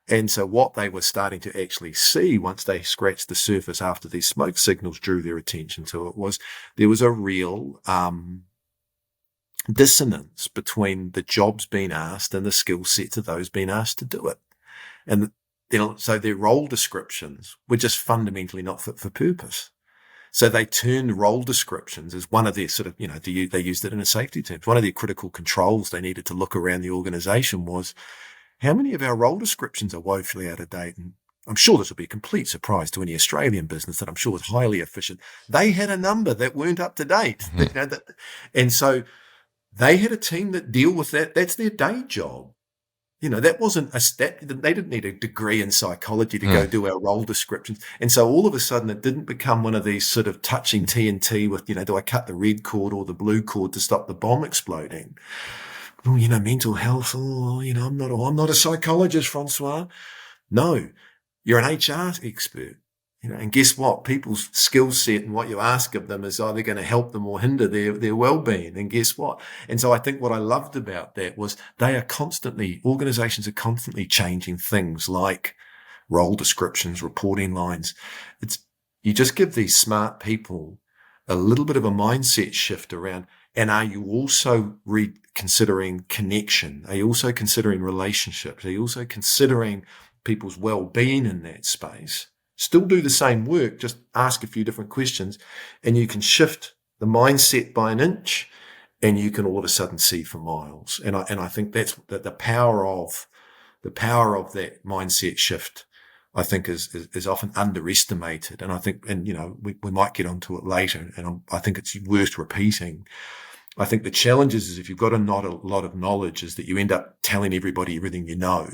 And so what they were starting to actually see once they scratched the surface after these smoke signals drew their attention to it was there was a real dissonance between the jobs being asked and the skill sets of those being asked to do it. And so their role descriptions were just fundamentally not fit for purpose. So they turned role descriptions as one of their sort of, they used it in a safety terms. One of their critical controls they needed to look around the organization was how many of our role descriptions are woefully out of date. And I'm sure this will be a complete surprise to any Australian business that I'm sure is highly efficient. They had a number that weren't up to date. And so they had a team that deal with that. That's their day job. That wasn't they didn't need a degree in psychology to go do our role descriptions. And so all of a sudden it didn't become one of these sort of touching TNT with, do I cut the red cord or the blue cord to stop the bomb exploding? Oh, mental health. Oh, I'm not a psychologist, Francois. No, you're an HR expert. And guess what? People's skill set and what you ask of them is either going to help them or hinder their well-being. And guess what? And so I think what I loved about that was organizations are constantly changing things like role descriptions, reporting lines. You just give these smart people a little bit of a mindset shift around. And are you also considering connection? Are you also considering relationships? Are you also considering people's well-being in that space? Still do the same work, just ask a few different questions, and you can shift the mindset by an inch, and you can all of a sudden see for miles. And I think that's the power of that mindset shift. I think is often underestimated, and I think, we might get onto it later, and I think it's worth repeating. I think the challenge is if you've got not a lot of knowledge, is that you end up telling everybody everything you know.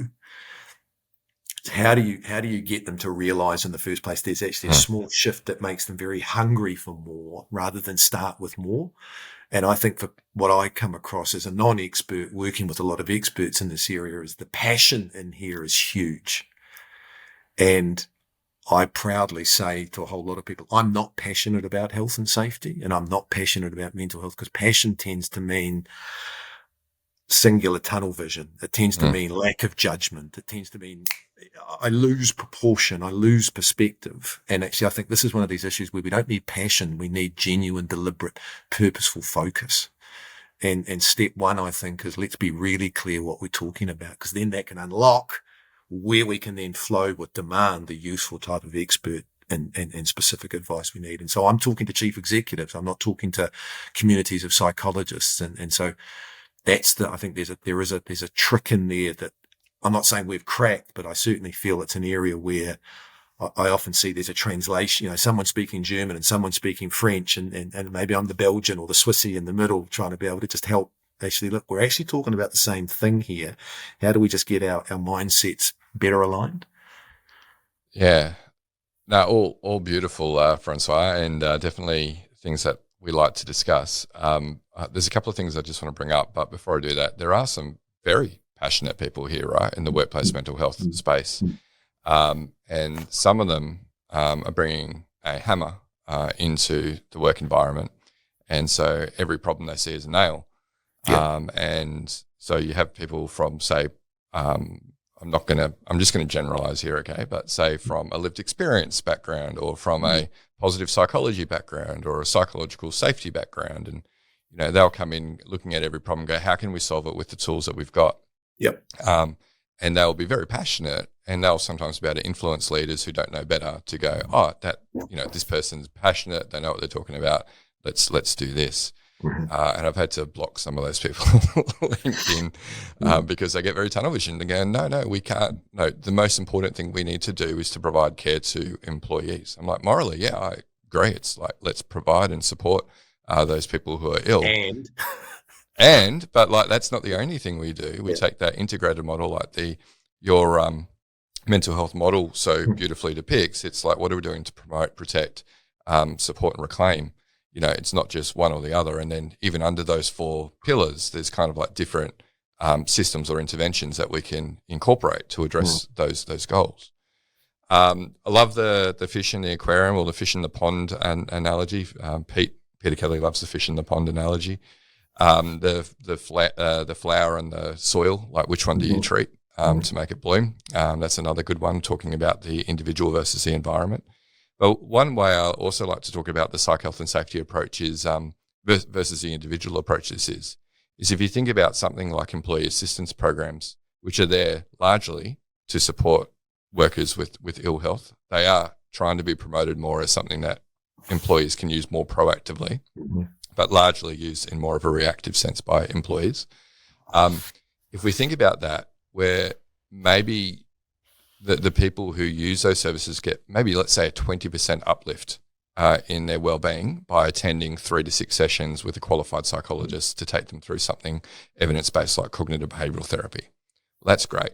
How do you get them to realize in the first place there's actually a small shift that makes them very hungry for more rather than start with more? And I think for what I come across as a non-expert working with a lot of experts in this area is the passion in here is huge. And I proudly say to a whole lot of people, I'm not passionate about health and safety, and I'm not passionate about mental health, because passion tends to mean singular tunnel vision. It tends to mean lack of judgment. It tends to mean I lose proportion. I lose perspective. And actually, I think this is one of these issues where we don't need passion. We need genuine, deliberate, purposeful focus. And step one, I think, is let's be really clear what we're talking about, because then that can unlock where we can then flow with demand, the useful type of expert and specific advice we need. And so I'm talking to chief executives. I'm not talking to communities of psychologists. And so that's I think there's a trick in there that I'm not saying we've cracked, but I certainly feel it's an area where I often see there's a translation, someone speaking German and someone speaking French, and maybe I'm the Belgian or the Swissy in the middle trying to be able to just help actually look, we're actually talking about the same thing here. How do we just get our mindsets better aligned? Yeah. No, all beautiful, Francois, and definitely things that we like to discuss. There's a couple of things I just want to bring up, but before I do that, there are some very passionate people here, right, in the workplace mental health space. And some of them are bringing a hammer into the work environment. And so every problem they see is a nail. Yeah. And so you have people from, say, I'm just going to generalize here, okay, but say from a lived experience background, or from a positive psychology background, or a psychological safety background. And, they'll come in looking at every problem and go, how can we solve it with the tools that we've got? Yep. And they'll be very passionate, and they'll sometimes be able to influence leaders who don't know better to go, this person's passionate, they know what they're talking about, let's do this. And I've had to block some of those people on LinkedIn because they get very tunnel vision and go, no, we can't. No, the most important thing we need to do is to provide care to employees. I'm like, morally, yeah, I agree. It's like, let's provide and support those people who are ill. But like, that's not the only thing we do. We take that integrated model, like your mental health model so beautifully depicts. It's like, what are we doing to promote, protect, support, and reclaim? It's not just one or the other. And then even under those 4 pillars, there's kind of like different systems or interventions that we can incorporate to address those goals. I love the fish in the aquarium, or the fish in the pond analogy. Peter Kelly loves the fish in the pond analogy. The flower and the soil, like which one do you treat to make it bloom? That's another good one, talking about the individual versus the environment. But one way I also like to talk about the psych health and safety approach is versus the individual approach. This is if you think about something like employee assistance programs, which are there largely to support workers with ill health, they are trying to be promoted more as something that employees can use more proactively, but largely used in more of a reactive sense by employees. If we think about that, where maybe the people who use those services get maybe, let's say, a 20% uplift in their well-being by attending 3 to 6 sessions with a qualified psychologist to take them through something evidence-based like cognitive behavioural therapy. Well, that's great.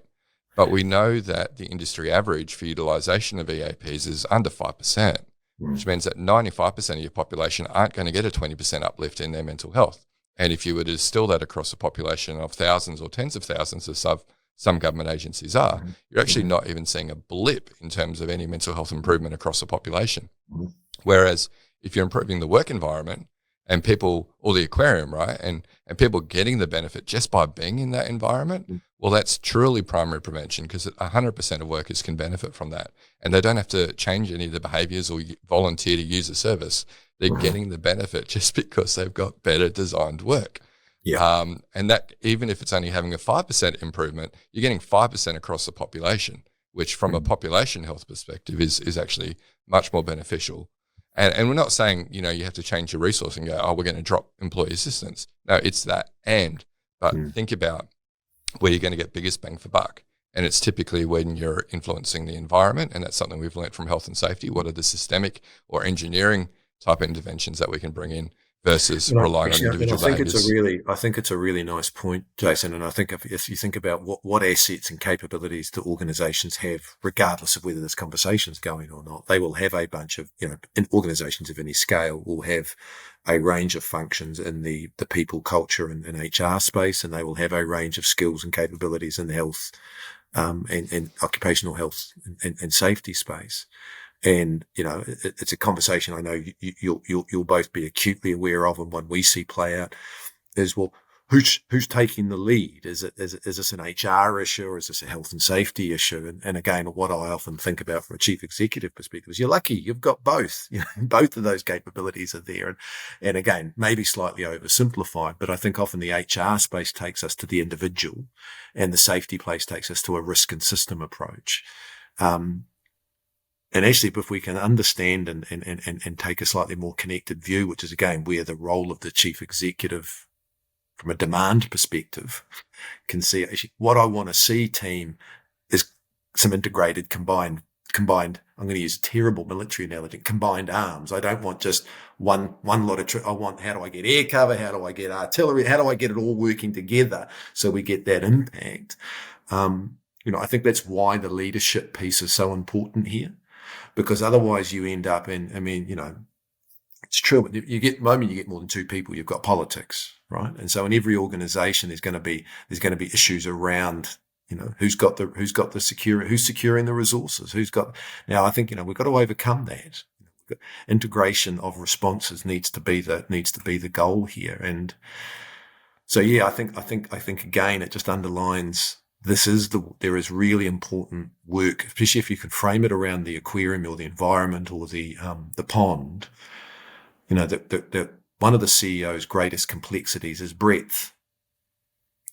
But we know that the industry average for utilisation of EAPs is under 5%, which means that 95% of your population aren't going to get a 20% uplift in their mental health. And if you were to distill that across a population of thousands or tens of thousands, as some government agencies are, you're actually not even seeing a blip in terms of any mental health improvement across the population. Whereas if you're improving the work environment and people, or the aquarium, right, and people getting the benefit just by being in that environment, well, that's truly primary prevention, because 100% of workers can benefit from that. And they don't have to change any of the behaviours or volunteer to use a service. They're getting the benefit just because they've got better designed work. Yeah. And that, even if it's only having a 5% improvement, you're getting 5% across the population, which from a population health perspective is actually much more beneficial. And we're not saying, you have to change your resource and go, we're going to drop employee assistance. No, it's that. But think about where you're going to get biggest bang for buck. And it's typically when you're influencing the environment. And that's something we've learned from health and safety. What are the systemic or engineering type interventions that we can bring in versus relying on individual behaviours? I think it's a really nice point, Jason. And I think if you think about what assets and capabilities the organisations have, regardless of whether this conversation's going or not, they will have a bunch of, in organisations of any scale will have a range of functions in the people, culture and HR space, and they will have a range of skills and capabilities in the health and occupational health and safety space. And, it's a conversation I know you'll both be acutely aware of, and one we see play out is, well, who's taking the lead? Is this an HR issue, or is this a health and safety issue? And again, what I often think about from a chief executive perspective is you're lucky you've got both. Both of those capabilities are there. And again, maybe slightly oversimplified, but I think often the HR space takes us to the individual, and the safety place takes us to a risk and system approach. And actually, if we can understand and take a slightly more connected view, which is again where the role of the chief executive from a demand perspective can see actually what I want to see, team, is some integrated combined, I'm going to use a terrible military analogy, combined arms. I don't want just one lot of, I want, how do I get air cover? How do I get artillery? How do I get it all working together so we get that impact? I think that's why the leadership piece is so important here, because otherwise you end up in, it's true. The moment you get more than two people, you've got politics, right? And so in every organization, there's going to be issues around, who's securing the resources, now I think, we've got to overcome that. Integration of responses needs to be the goal here. And so, yeah, I think again, it just underlines there is really important work, especially if you can frame it around the aquarium or the environment or the pond. That one of the CEO's greatest complexities is breadth,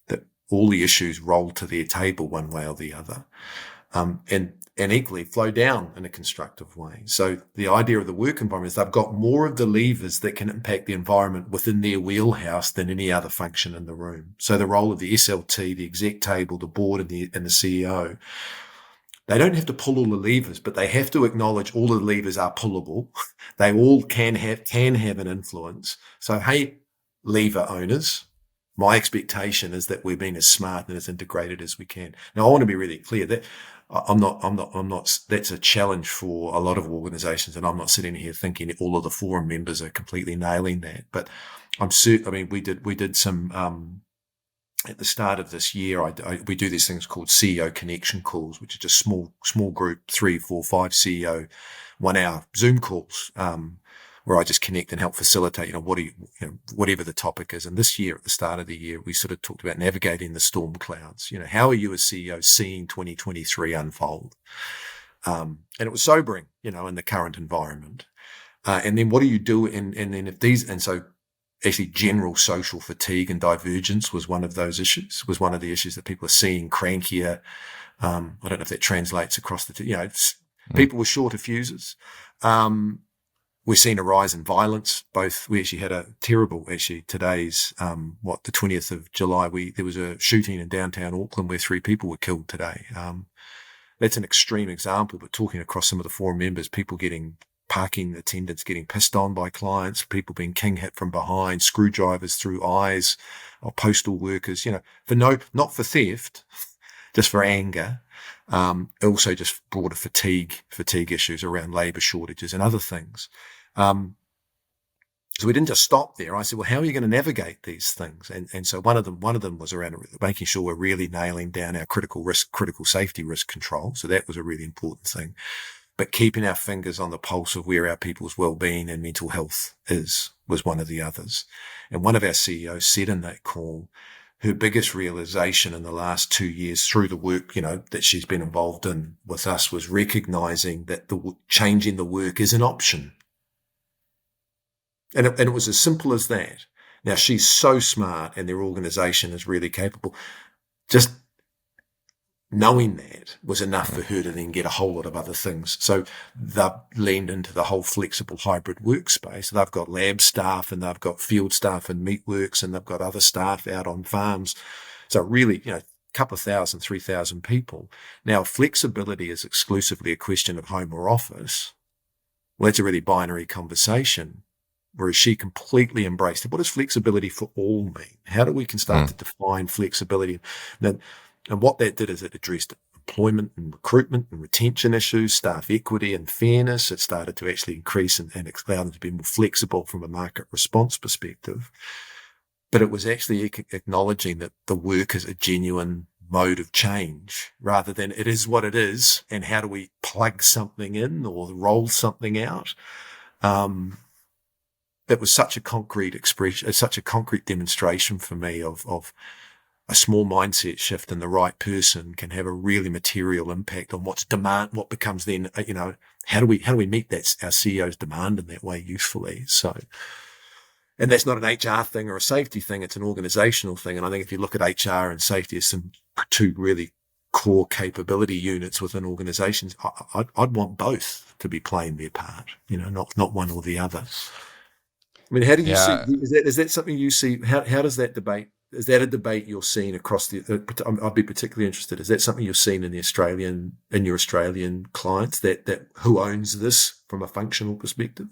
that all the issues roll to their table one way or the other, and equally flow down in a constructive way. So the idea of the work environment is they've got more of the levers that can impact the environment within their wheelhouse than any other function in the room. So the role of the SLT, the exec table, the board, and the CEO, they don't have to pull all the levers, but they have to acknowledge all the levers are pullable. They all can have an influence. So, hey, lever owners, my expectation is that we're being as smart and as integrated as we can. Now, I want to be really clear that I'm not, that's a challenge for a lot of organizations. And I'm not sitting here thinking all of the forum members are completely nailing that, but I'm certain, we did some, at the start of this year, we do these things called CEO connection calls, which are just small group, 3, 4, 5 CEO 1 hour Zoom calls, where I just connect and help facilitate, whatever the topic is. And this year, at the start of the year, we sort of talked about navigating the storm clouds. How are you as CEO seeing 2023 unfold? And it was sobering, in the current environment. And then what do you do? And then so actually general social fatigue and divergence was one of those issues, was one of the issues that people are seeing crankier. I don't know if that translates across people with shorter fuses. We're seeing a rise in violence. We actually had a terrible, today's, the 20th of July, there was a shooting in downtown Auckland where 3 people were killed today. That's an extreme example, but talking across some of the forum members, parking attendants getting pissed on by clients, people being king hit from behind, screwdrivers through eyes of postal workers, not for theft, just for anger. Also just broader fatigue issues around labour shortages and other things. So we didn't just stop there. I said, well, how are you going to navigate these things? And so one of them was around making sure we're really nailing down our critical safety risk control. So that was a really important thing. But keeping our fingers on the pulse of where our people's well-being and mental health was one of the others. And one of our CEOs said in that call, her biggest realization in the last 2 years through the work, that she's been involved in with us was recognizing that changing the work is an option. And it was as simple as that. Now, she's so smart and their organization is really capable. Just knowing that was enough for her to then get a whole lot of other things. So they've leaned into the whole flexible hybrid workspace. They've got lab staff and they've got field staff and meatworks and they've got other staff out on farms. So really, a couple of 1,000, 3,000 people. Now, flexibility is exclusively a question of home or office. Well, that's a really binary conversation. Whereas she completely embraced it. What does flexibility for all mean? How do we can start to define flexibility? And what that did is it addressed employment and recruitment and retention issues, staff equity and fairness. It started to actually increase and allow them to be more flexible from a market response perspective. But it was actually acknowledging that the work is a genuine mode of change rather than it is what it is and how do we plug something in or roll something out. that was such a concrete expression, such a concrete demonstration for me of a small mindset shift in the right person can have a really material impact on what becomes then, how do we meet our CEO's demand in that way usefully? So, and that's not an HR thing or a safety thing. It's an organizational thing. And I think if you look at HR and safety as two really core capability units within organizations, I'd want both to be playing their part, not one or the other. I mean, how do you see, is that something you see? How does that debate, is that a debate you're seeing across I'd be particularly interested. Is that something you're seeing in your Australian clients that who owns this from a functional perspective?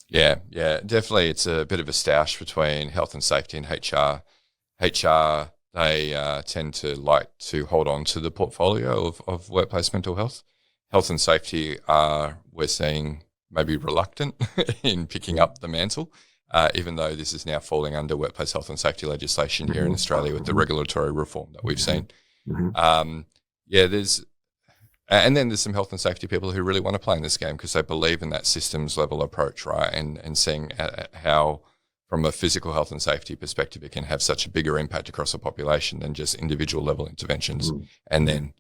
Yeah, definitely. It's a bit of a stoush between health and safety and HR. HR, they tend to like to hold on to the portfolio of workplace mental health. Health and safety we're seeing maybe reluctant in picking up the mantle, even though this is now falling under workplace health and safety legislation here in Australia with the regulatory reform that we've seen. And then there's some health and safety people who really want to play in this game because they believe in that systems level approach, right? And seeing how, from a physical health and safety perspective, it can have such a bigger impact across a population than just individual level interventions. And then,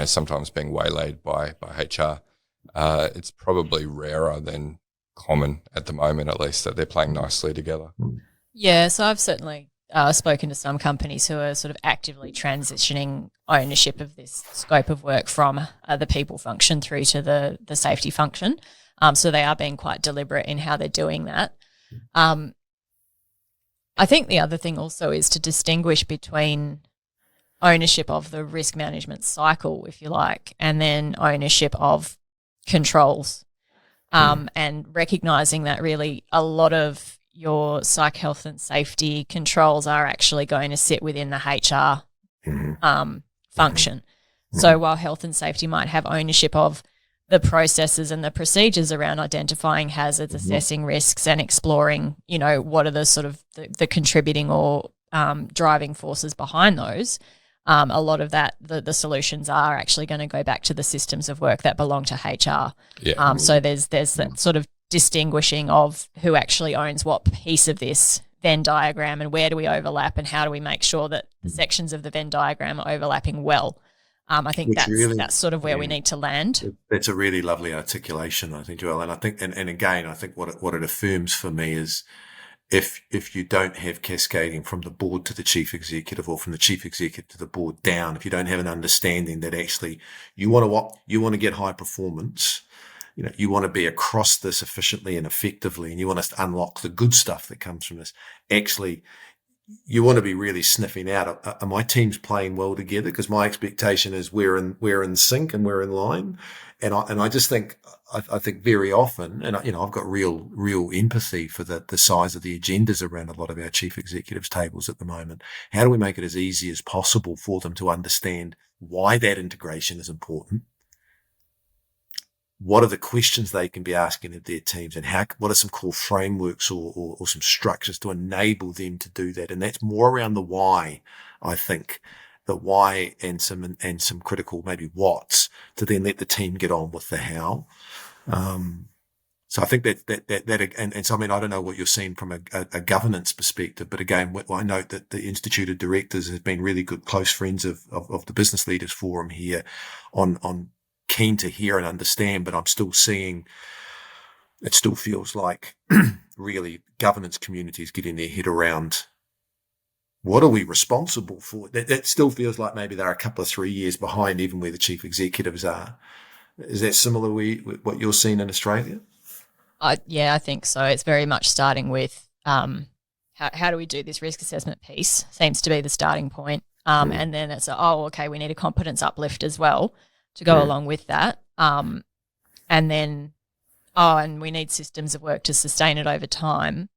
sometimes being waylaid by HR. It's probably rarer than common at the moment, at least, that they're playing nicely together. Yeah, so I've certainly spoken to some companies who are sort of actively transitioning ownership of this scope of work from the people function through to the safety function. So they are being quite deliberate in how they're doing that. I think the other thing also is to distinguish between ownership of the risk management cycle, if you like, and then ownership of controls, and recognising that really a lot of your psych health and safety controls are actually going to sit within the HR function. So while health and safety might have ownership of the processes and the procedures around identifying hazards, assessing risks and exploring, what are the sort of the contributing or driving forces behind those, a lot of that, the solutions are actually going to go back to the systems of work that belong to HR. So there's that sort of distinguishing of who actually owns what piece of this Venn diagram and where do we overlap and how do we make sure that the sections of the Venn diagram are overlapping well. I think that's sort of where we need to land. That's a really lovely articulation, I think, Joelle. And I think, and again, I think what it affirms for me is if you don't have cascading from the board to the chief executive or from the chief executive to the board down, if you don't have an understanding that actually you want to get high performance, you want to be across this efficiently and effectively, and you want us to unlock the good stuff that comes from this. Actually, you want to be really sniffing out, are my teams playing well together? Because my expectation is we're in sync and we're in line. And I just think, I think very often, and I've got real empathy for the size of the agendas around a lot of our chief executives tables at the moment. How do we make it as easy as possible for them to understand why that integration is important? What are the questions they can be asking of their teams, and what are some core frameworks or some structures to enable them to do that? And that's more around the why, I think, the why and some critical maybe what's to then let the team get on with the how. So I think that and so I mean, I don't know what you're seeing from a governance perspective, but again, I note that the Institute of Directors has been really good, close friends of the Business Leaders Forum here on keen to hear and understand, but I'm still seeing, it still feels like really governance communities getting their head around what are we responsible for. That still feels like maybe they're a couple of 3 years behind even where the chief executives are. Is that similar with what you're seeing in Australia? Yeah, I think so. It's very much starting with how do we do this risk assessment piece seems to be the starting point. And then it's, okay, we need a competence uplift as well to go along with that. And then, and we need systems of work to sustain it over time.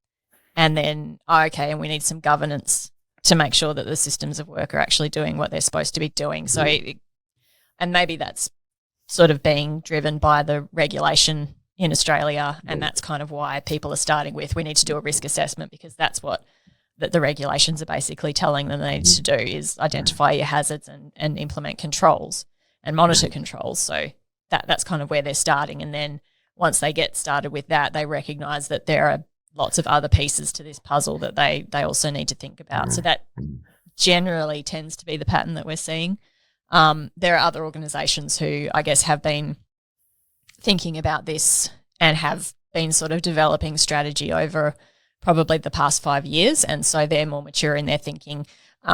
And then, okay, and we need some governance to make sure that the systems of work are actually doing what they're supposed to be doing. So, and maybe that's sort of being driven by the regulation in Australia, and that's kind of why people are starting with, we need to do a risk assessment, because that's what the regulations are basically telling them they need to do, is identify your hazards and implement controls and monitor controls. So that's kind of where they're starting. And then once they get started with that, they recognise that there are lots of other pieces to this puzzle that they also need to think about. So that generally tends to be the pattern that we're seeing. There are other organisations who I guess have been thinking about this and have been sort of developing strategy over probably the past 5 years, and so they're more mature in their thinking.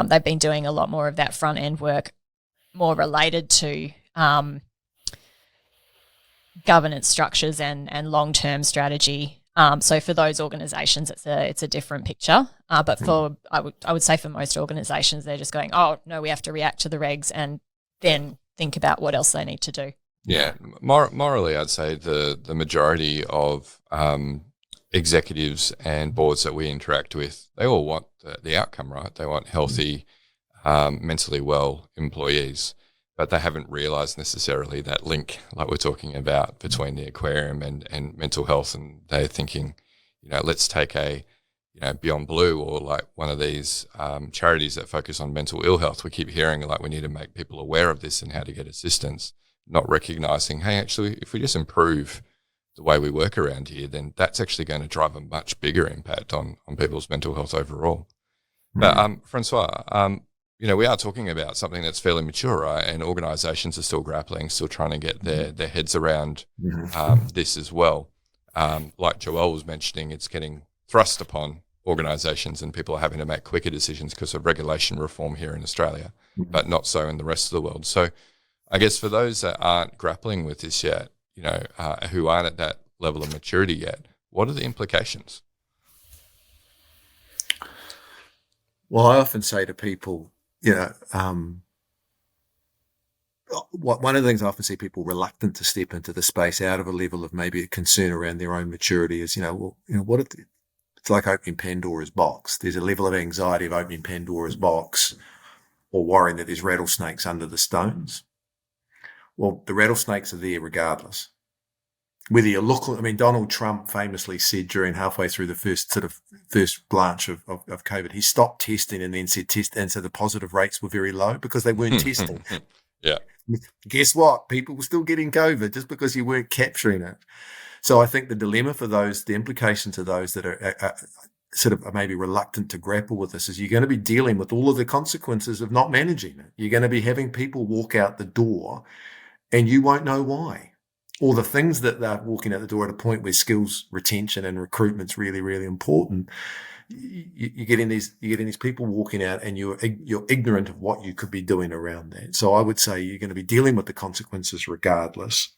They've been doing a lot more of that front end work, more related to governance structures and long-term strategy. So for those organisations, it's a different picture. But I would say for most organisations, they're just going, oh no, we have to react to the regs and then think about what else they need to do. Yeah, morally, I'd say the majority of executives and boards that we interact with, they all want the outcome, right? They want healthy, mentally well employees, but they haven't realised necessarily that link, like we're talking about, between the aquarium and mental health. And they're thinking, let's take a, Beyond Blue or like one of these charities that focus on mental ill health. We keep hearing like we need to make people aware of this and how to get assistance, not recognising, hey, actually, if we just improve the way we work around here, then that's actually going to drive a much bigger impact on people's mental health overall. But Francois, we are talking about something that's fairly mature, right? And organisations are still grappling, still trying to get their heads around this as well. Like Joelle was mentioning, it's getting thrust upon organisations and people are having to make quicker decisions because of regulation reform here in Australia, but not so in the rest of the world. So I guess for those that aren't grappling with this yet, who aren't at that level of maturity yet, what are the implications? Well, I often say to people, one of the things I often see people reluctant to step into the space out of a level of maybe a concern around their own maturity is, it's like opening Pandora's box. There's a level of anxiety of opening Pandora's box or worrying that there's rattlesnakes under the stones. Well, the rattlesnakes are there regardless. Whether you look, Donald Trump famously said during halfway through the first branch of COVID, he stopped testing and then said and so the positive rates were very low because they weren't testing. Yeah. Guess what? People were still getting COVID just because you weren't capturing it. So I think the dilemma for those, the implications of those that are sort of maybe reluctant to grapple with this is you're going to be dealing with all of the consequences of not managing it. You're going to be having people walk out the door and you won't know why. Or the things that they're walking out the door at a point where skills retention and recruitment's really, really important. You're getting these people walking out and you're ignorant of what you could be doing around that. So I would say you're going to be dealing with the consequences regardless.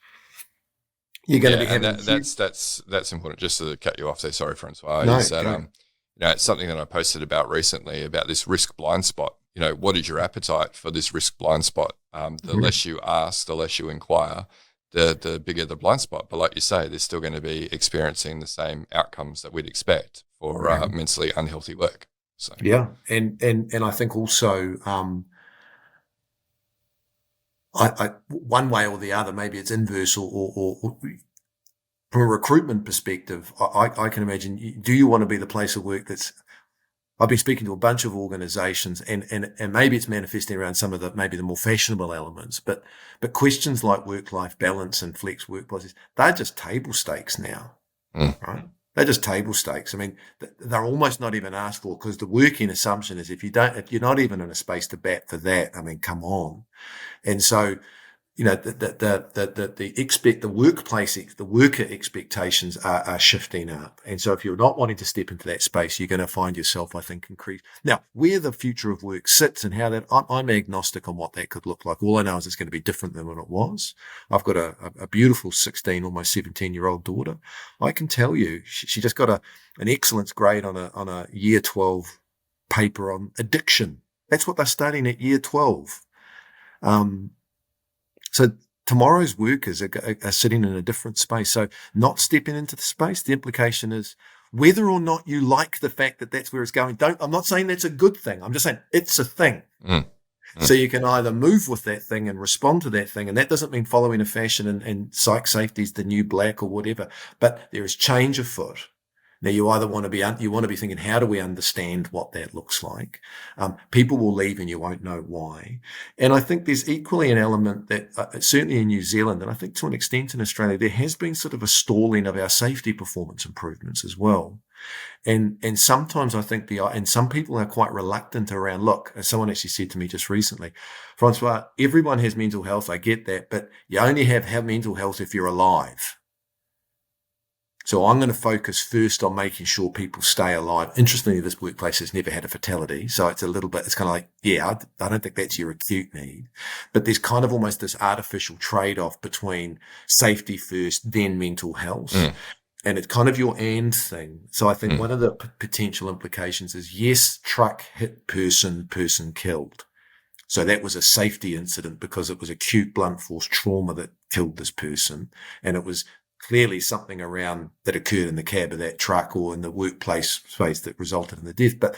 You're going to be having that's important. Just to cut you off there, sorry, Francois. No, is that it's something that I posted about recently about this risk blind spot. What is your appetite for this risk blind spot? The less you ask, the less you inquire, the bigger the blind spot. But like you say, they're still going to be experiencing the same outcomes that we'd expect for mentally unhealthy work. So yeah, and I think also I one way or the other, maybe it's inverse or from a recruitment perspective, I can imagine. Do you want to be the place of work that's? I've been speaking to a bunch of organisations, and maybe it's manifesting around some of the maybe the more fashionable elements, but questions like work-life balance and flex workplaces, they're just table stakes now, right? They're just table stakes. They're almost not even asked for because the working assumption is if you're not even in a space to bat for that, come on. And so, the worker expectations are shifting up. And so if you're not wanting to step into that space, you're going to find yourself, I think, increase. Now, where the future of work sits and how that, I'm agnostic on what that could look like. All I know is it's going to be different than what it was. I've got a beautiful 16, almost 17-year-old daughter. I can tell you, she just got an excellence grade on a year 12 paper on addiction. That's what they're studying at year 12. So tomorrow's workers are sitting in a different space. So not stepping into the space, the implication is whether or not you like the fact that that's where it's going. I'm not saying that's a good thing. I'm just saying it's a thing. So you can either move with that thing and respond to that thing. And that doesn't mean following a fashion and psych safety is the new black or whatever, but there is change afoot. Now, you either want to be thinking, how do we understand what that looks like? People will leave and you won't know why. And I think there's equally an element that certainly in New Zealand, and I think to an extent in Australia, there has been sort of a stalling of our safety performance improvements as well. And sometimes I think and some people are quite reluctant around, look, as someone actually said to me just recently, Francois, everyone has mental health. I get that, but you only have mental health if you're alive. So I'm going to focus first on making sure people stay alive. Interestingly, this workplace has never had a fatality. So it's kind of like, yeah, I don't think that's your acute need. But there's kind of almost this artificial trade-off between safety first, then mental health. And it's kind of your and thing. So I think one of the potential implications is, yes, truck hit person killed. So that was a safety incident because it was acute blunt force trauma that killed this person. And it was clearly something around that occurred in the cab of that truck or in the workplace space that resulted in the death. But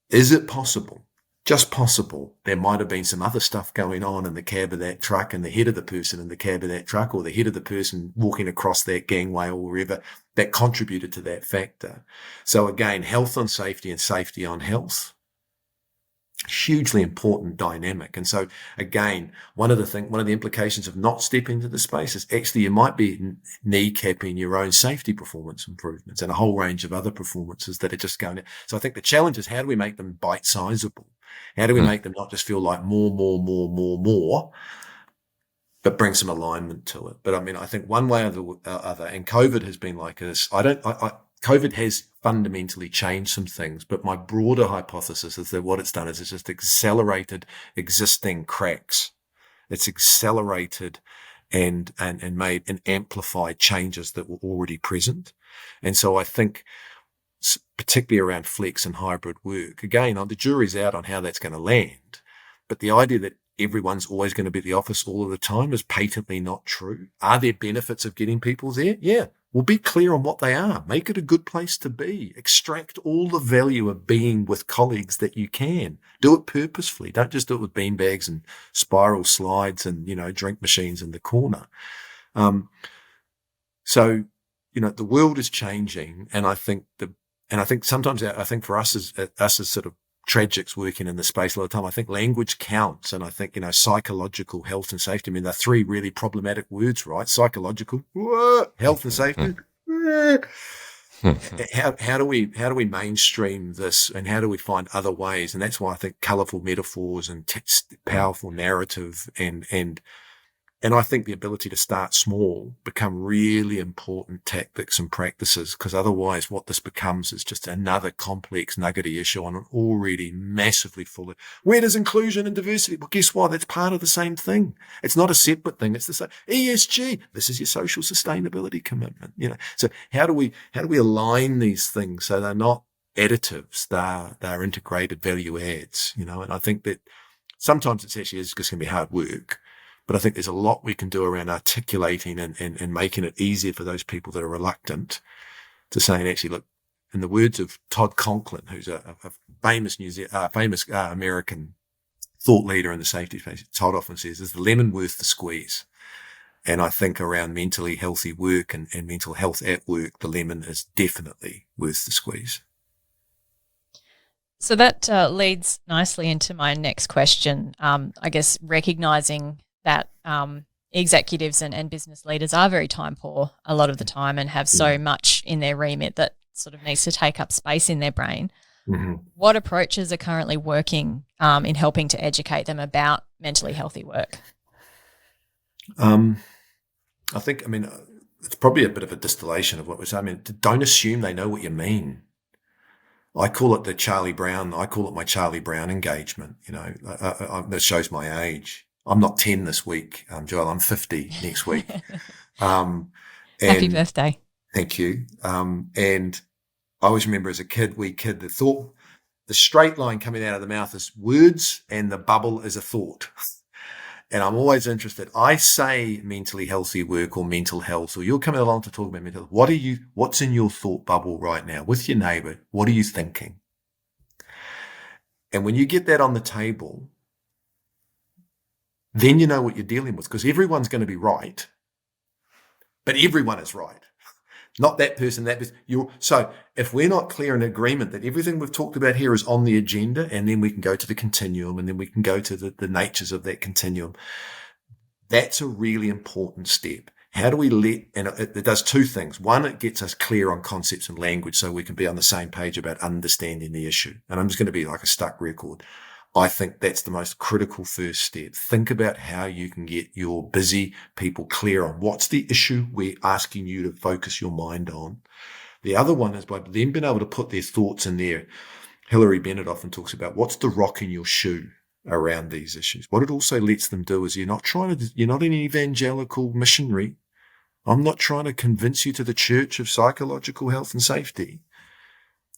is it possible, just possible, there might have been some other stuff going on in the cab of that truck and the head of the person in the cab of that truck or the head of the person walking across that gangway or wherever that contributed to that factor? So again, health on safety and safety on health. Hugely important dynamic. And so again, one of the implications of not stepping into the space is actually you might be kneecapping your own safety performance improvements and a whole range of other performances that are just going. So I think the challenge is, how do we make them bite-sizable? How do we make them not just feel like more, but bring some alignment to it? But I mean, I think one way or the other, and COVID has been like this. COVID has fundamentally changed some things, but my broader hypothesis is that what it's done is it's just accelerated existing cracks. It's accelerated and made and amplified changes that were already present. And so I think, particularly around flex and hybrid work, again, the jury's out on how that's going to land. But the idea that everyone's always going to be at the office all of the time is patently not true. Are there benefits of getting people there? Yeah. Well, be clear on what they are. Make it a good place to be. Extract all the value of being with colleagues that you can. Do it purposefully. Don't just do it with beanbags and spiral slides and, drink machines in the corner. So, the world is changing, and I think sometimes for us as sort of tragics working in the space a lot of time, I think language counts. And I think, psychological health and safety, I mean, they're three really problematic words, right? Psychological, health and safety. How do we mainstream this, and how do we find other ways? And that's why I think colorful metaphors and powerful narrative and I think the ability to start small become really important tactics and practices, because otherwise what this becomes is just another complex nuggety issue on an already massively full of, where does inclusion and diversity? Well, guess what? That's part of the same thing. It's not a separate thing. It's the same. ESG, this is your social sustainability commitment. So how do we align these things so they're not additives, they're integrated value adds, and I think that sometimes it's actually just going to be hard work. But I think there's a lot we can do around articulating and making it easier for those people that are reluctant to say, and actually, look, in the words of Todd Conklin, who's a famous American thought leader in the safety space, Todd often says, is the lemon worth the squeeze? And I think around mentally healthy work and mental health at work, the lemon is definitely worth the squeeze. So that leads nicely into my next question. I guess recognizing that executives and business leaders are very time poor a lot of the time and have so much in their remit that sort of needs to take up space in their brain. Mm-hmm. What approaches are currently working in helping to educate them about mentally healthy work? I think, it's probably a bit of a distillation of what we're saying. Don't assume they know what you mean. I call it my Charlie Brown engagement, that shows my age. I'm not 10 this week, Joelle. I'm 50 next week. Happy birthday. Thank you. And I always remember as a kid, the thought, the straight line coming out of the mouth is words and the bubble is a thought. And I'm always interested. I say mentally healthy work or mental health, or you're coming along to talk about mental health. What's in your thought bubble right now with your neighbor? What are you thinking? And when you get that on the table, then you know what you're dealing with, because everyone's going to be right, but everyone is right. Not that person, that person. So if we're not clear in agreement that everything we've talked about here is on the agenda, and then we can go to the continuum, and then we can go to the natures of that continuum, that's a really important step. How do we and it does two things. One, it gets us clear on concepts and language so we can be on the same page about understanding the issue. And I'm just going to be like a stuck record. I think that's the most critical first step. Think about how you can get your busy people clear on what's the issue we're asking you to focus your mind on. The other one is by them being able to put their thoughts in there. Hilary Bennett often talks about what's the rock in your shoe around these issues. What it also lets them do is you're not an evangelical missionary. I'm not trying to convince you to the church of psychological health and safety.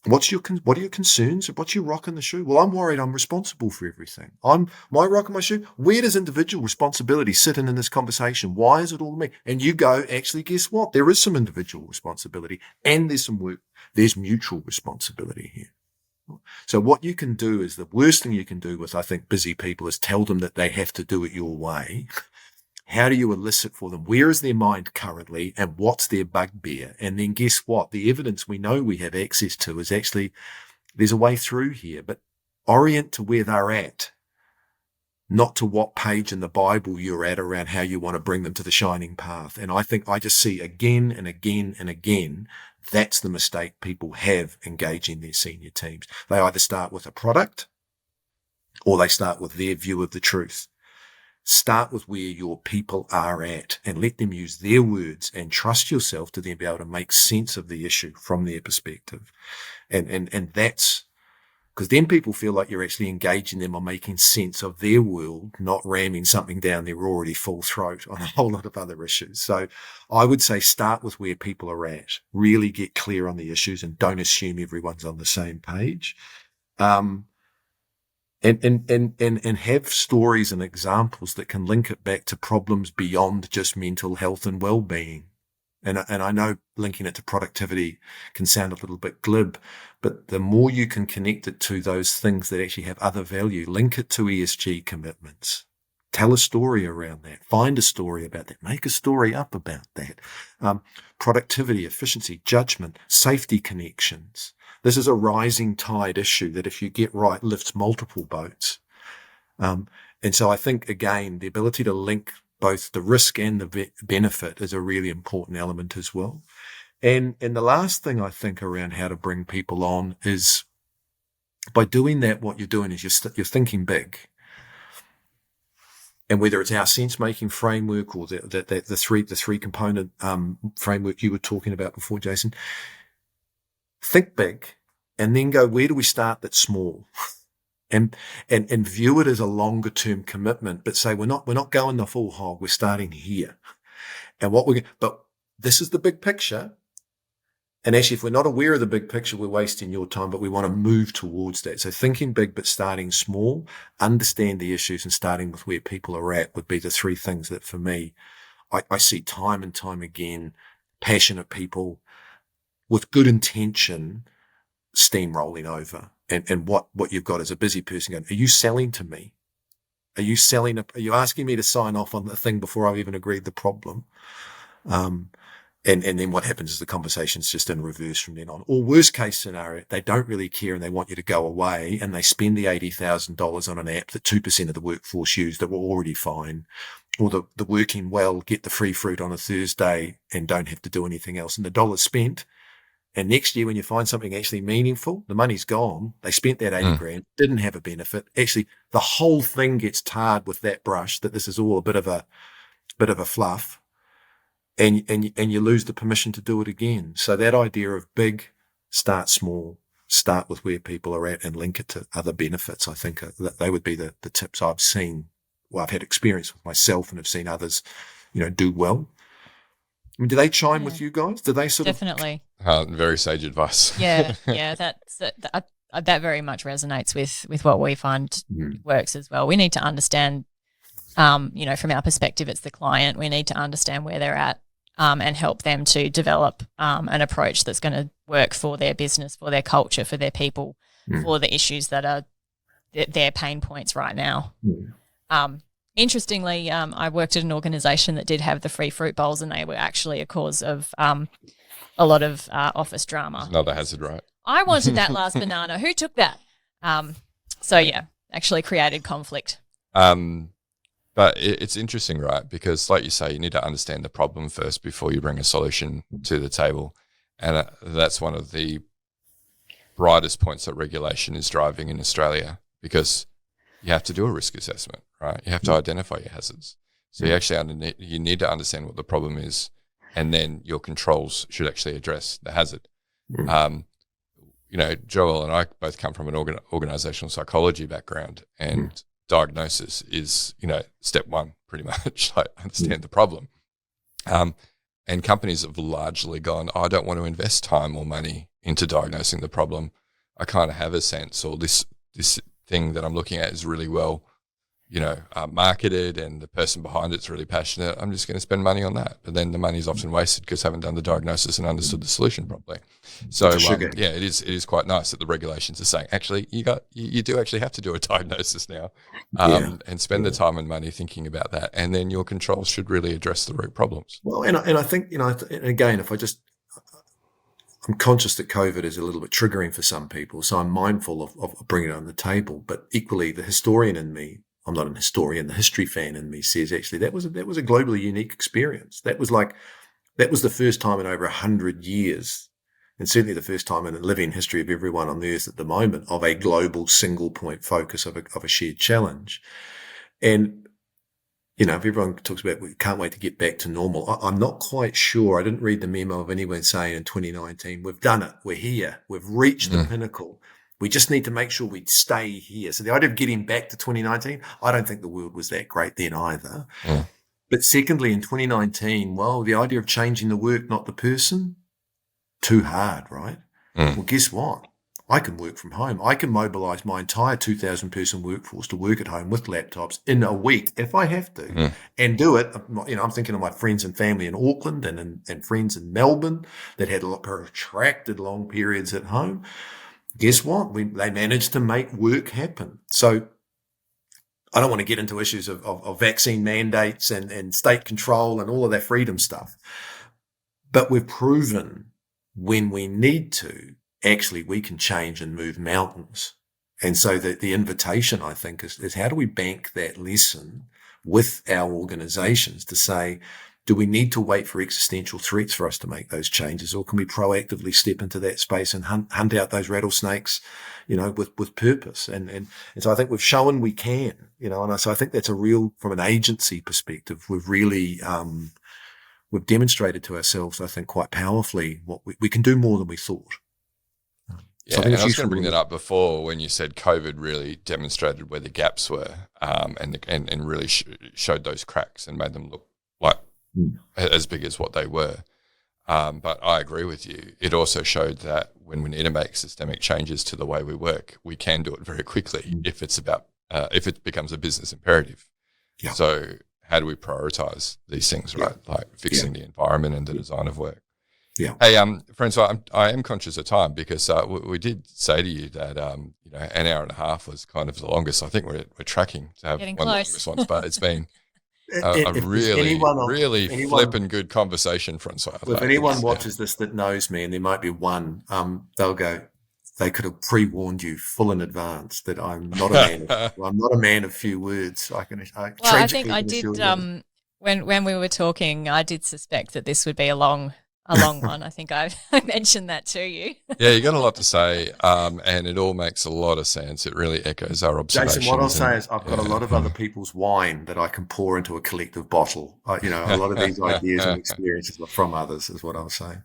What are your concerns? What's your rock in the shoe? Well, I'm worried I'm responsible for everything. My rock in my shoe. Where does individual responsibility sit in this conversation? Why is it all me? And you go, actually, guess what? There is some individual responsibility and there's some work. There's mutual responsibility here. So what you can do is the worst thing you can do with, I think, busy people is tell them that they have to do it your way. How do you elicit for them? Where is their mind currently and what's their bugbear? And then guess what? The evidence we know we have access to is actually there's a way through here, but orient to where they're at, not to what page in the Bible you're at around how you want to bring them to the shining path. And I think I just see again and again and again, that's the mistake people have engaging their senior teams. They either start with a product or they start with their view of the truth. Start with where your people are at and let them use their words and trust yourself to then be able to make sense of the issue from their perspective. And that's because then people feel like you're actually engaging them on making sense of their world, not ramming something down their already full throat on a whole lot of other issues. So I would say start with where people are at, really get clear on the issues and don't assume everyone's on the same page. And have stories and examples that can link it back to problems beyond just mental health and well-being. And I know linking it to productivity can sound a little bit glib, but the more you can connect it to those things that actually have other value, link it to ESG commitments. Tell a story around that. Find a story about that. Make a story up about that. Productivity, efficiency, judgment, safety connections. This is a rising tide issue that if you get right, lifts multiple boats. And so I think, again, the ability to link both the risk and the benefit is a really important element as well. And the last thing I think around how to bring people on is by doing that, what you're doing is you're thinking big. And whether it's our sense-making framework or the three component framework you were talking about before, Jason, think big and then go, where do we start that's small? And view it as a longer term commitment, but say we're not going the full hog, we're starting here. And but this is the big picture. And actually, if we're not aware of the big picture, we're wasting your time, but we want to move towards that. So thinking big, but starting small, understand the issues and starting with where people are at would be the three things that for me, I see time and time again, passionate people with good intention steamrolling over. And what you've got is a busy person going, are you selling to me? Are you asking me to sign off on the thing before I've even agreed the problem? And then what happens is the conversation's just in reverse from then on. Or worst case scenario, they don't really care and they want you to go away and they spend the $80,000 on an app that 2% of the workforce use that were already fine. Or the working well, get the free fruit on a Thursday and don't have to do anything else. And the dollar's spent. And next year when you find something actually meaningful, the money's gone. They spent that 80 grand, didn't have a benefit. Actually, the whole thing gets tarred with that brush that this is all a bit of a fluff. And you lose the permission to do it again. So that idea of big, start small, start with where people are at and link it to other benefits, I think that they would be the tips I've seen. Well, I've had experience with myself and have seen others, do well. I mean, do they chime with you guys? Do they Definitely. Very sage advice. Yeah, that very much resonates with what we find works as well. We need to understand, from our perspective, it's the client. We need to understand where they're at and help them to develop an approach that's going to work for their business, for their culture, for their people, for the issues that are their pain points right now. Interestingly, I worked at an organisation that did have the free fruit bowls, and they were actually a cause of a lot of office drama. It's another hazard, right? I wanted that last banana. Who took that? So yeah, actually created conflict. But it's interesting, right? Because like you say, you need to understand the problem first before you bring a solution to the table. And that's one of the brightest points that regulation is driving in Australia, because you have to do a risk assessment, right? You have to identify your hazards. So you actually you need to understand what the problem is, and then your controls should actually address the hazard. Joelle and I both come from an organizational psychology background, and diagnosis is, step one, pretty much. Like, understand the problem. And companies have largely gone, I don't want to invest time or money into diagnosing the problem. I kind of have a sense, or this thing that I'm looking at is really well, marketed, and the person behind it's really passionate. I'm just going to spend money on that. But then the money is often wasted because I haven't done the diagnosis and understood the solution properly. So it is quite nice that the regulations are saying, actually, you do actually have to do a diagnosis now, and spend the time and money thinking about that. And then your controls should really address the root problems. Well, and I think, again, I'm conscious that COVID is a little bit triggering for some people, so I'm mindful of bringing it on the table. But equally, the historian in me, I'm not an historian, the history fan in me says, actually, that was a globally unique experience. That was the first time in over 100 years, and certainly the first time in the living history of everyone on the earth at the moment, of a global single point focus of a shared challenge. And if everyone talks about we can't wait to get back to normal, I'm not quite sure. I didn't read the memo of anyone saying in 2019, we've done it, we're here, we've reached the pinnacle. We just need to make sure we stay here. So the idea of getting back to 2019, I don't think the world was that great then either. But secondly, in 2019, well, the idea of changing the work, not the person, too hard, right? Well, guess what? I can work from home. I can mobilize my entire 2,000 person workforce to work at home with laptops in a week if I have to, and do it. I'm thinking of my friends and family in Auckland and friends in Melbourne that had protracted long periods at home. Guess what? They managed to make work happen. So I don't want to get into issues of vaccine mandates and state control and all of that freedom stuff. But we've proven when we need to, actually we can change and move mountains. And so the invitation, I think, is how do we bank that lesson with our organizations to say, do we need to wait for existential threats for us to make those changes, or can we proactively step into that space and hunt out those rattlesnakes, with purpose? And so I think we've shown we can, and so I think that's a real, from an agency perspective, we've really, we've demonstrated to ourselves, I think, quite powerfully what we can do more than we thought. Yeah, so I was going to bring that up before when you said COVID really demonstrated where the gaps were, and really showed those cracks and made them look like as big as what they were. But I agree with you. It also showed that when we need to make systemic changes to the way we work, we can do it very quickly if it becomes a business imperative. Yeah. So how do we prioritize these things, right? Like fixing the environment and the design of work. Yeah. Hey, Francois, I am conscious of time because we did say to you that an hour and a half was kind of the longest. I think we're tracking to have one of the longest ones, but it's been a really flippin' good conversation, Francois. If anyone watches this that knows me, and there might be one, they'll go, they could have pre-warned you full in advance that I'm not a man of few words. I think I did. When we were talking, I did suspect that this would be a long one. I think I mentioned that to you. Yeah, you got a lot to say, and it all makes a lot of sense. It really echoes our observations. Jason, what I'll say is I've got a lot of other people's wine that I can pour into a collective bottle. A lot of these ideas and experiences are from others is what I'll say.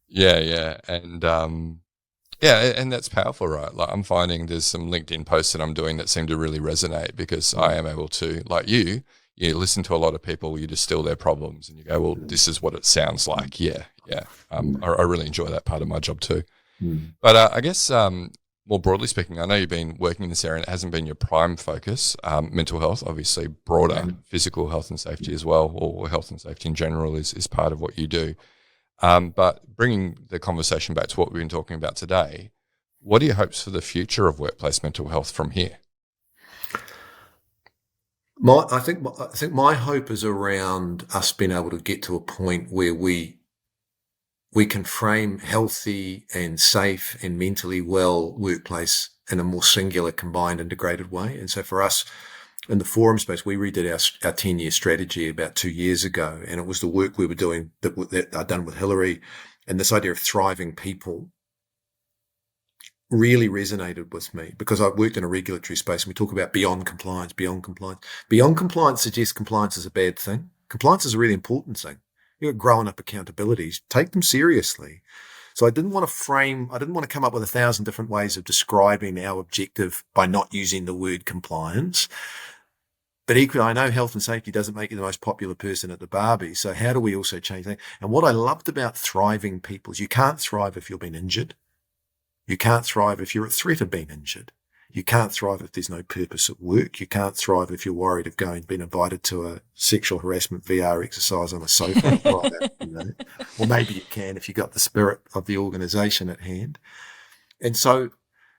Yeah. And and that's powerful, right? Like I'm finding there's some LinkedIn posts that I'm doing that seem to really resonate because I am able to, like you listen to a lot of people, you distill their problems and you go, well, this is what it sounds like. Yeah. I really enjoy that part of my job too. But I guess more broadly speaking, I know you've been working in this area and it hasn't been your prime focus. Mental health, obviously broader physical health and safety as well, or health and safety in general is part of what you do. But bringing the conversation back to what we've been talking about today, what are your hopes for the future of workplace mental health from here? I think my hope is around us being able to get to a point where we we can frame healthy and safe and mentally well workplace in a more singular, combined, integrated way. And so for us in the forum space, we redid our 10-year strategy about 2 years ago. And it was the work we were doing that I'd done with Hillary, and this idea of thriving people really resonated with me, because I've worked in a regulatory space and we talk about beyond compliance. Beyond compliance suggests compliance is a bad thing. Compliance is a really important thing. You're growing up accountabilities, take them seriously. So I didn't want to come up with 1,000 different ways of describing our objective by not using the word compliance. But equally, I know health and safety doesn't make you the most popular person at the barbie. So how do we also change that? And what I loved about thriving people is you can't thrive if you've been injured. You can't thrive if you're at threat of being injured. You can't thrive if there's no purpose at work. You can't thrive if you're worried of being invited to a sexual harassment VR exercise on a sofa. Or maybe you can if you've got the spirit of the organisation at hand. And so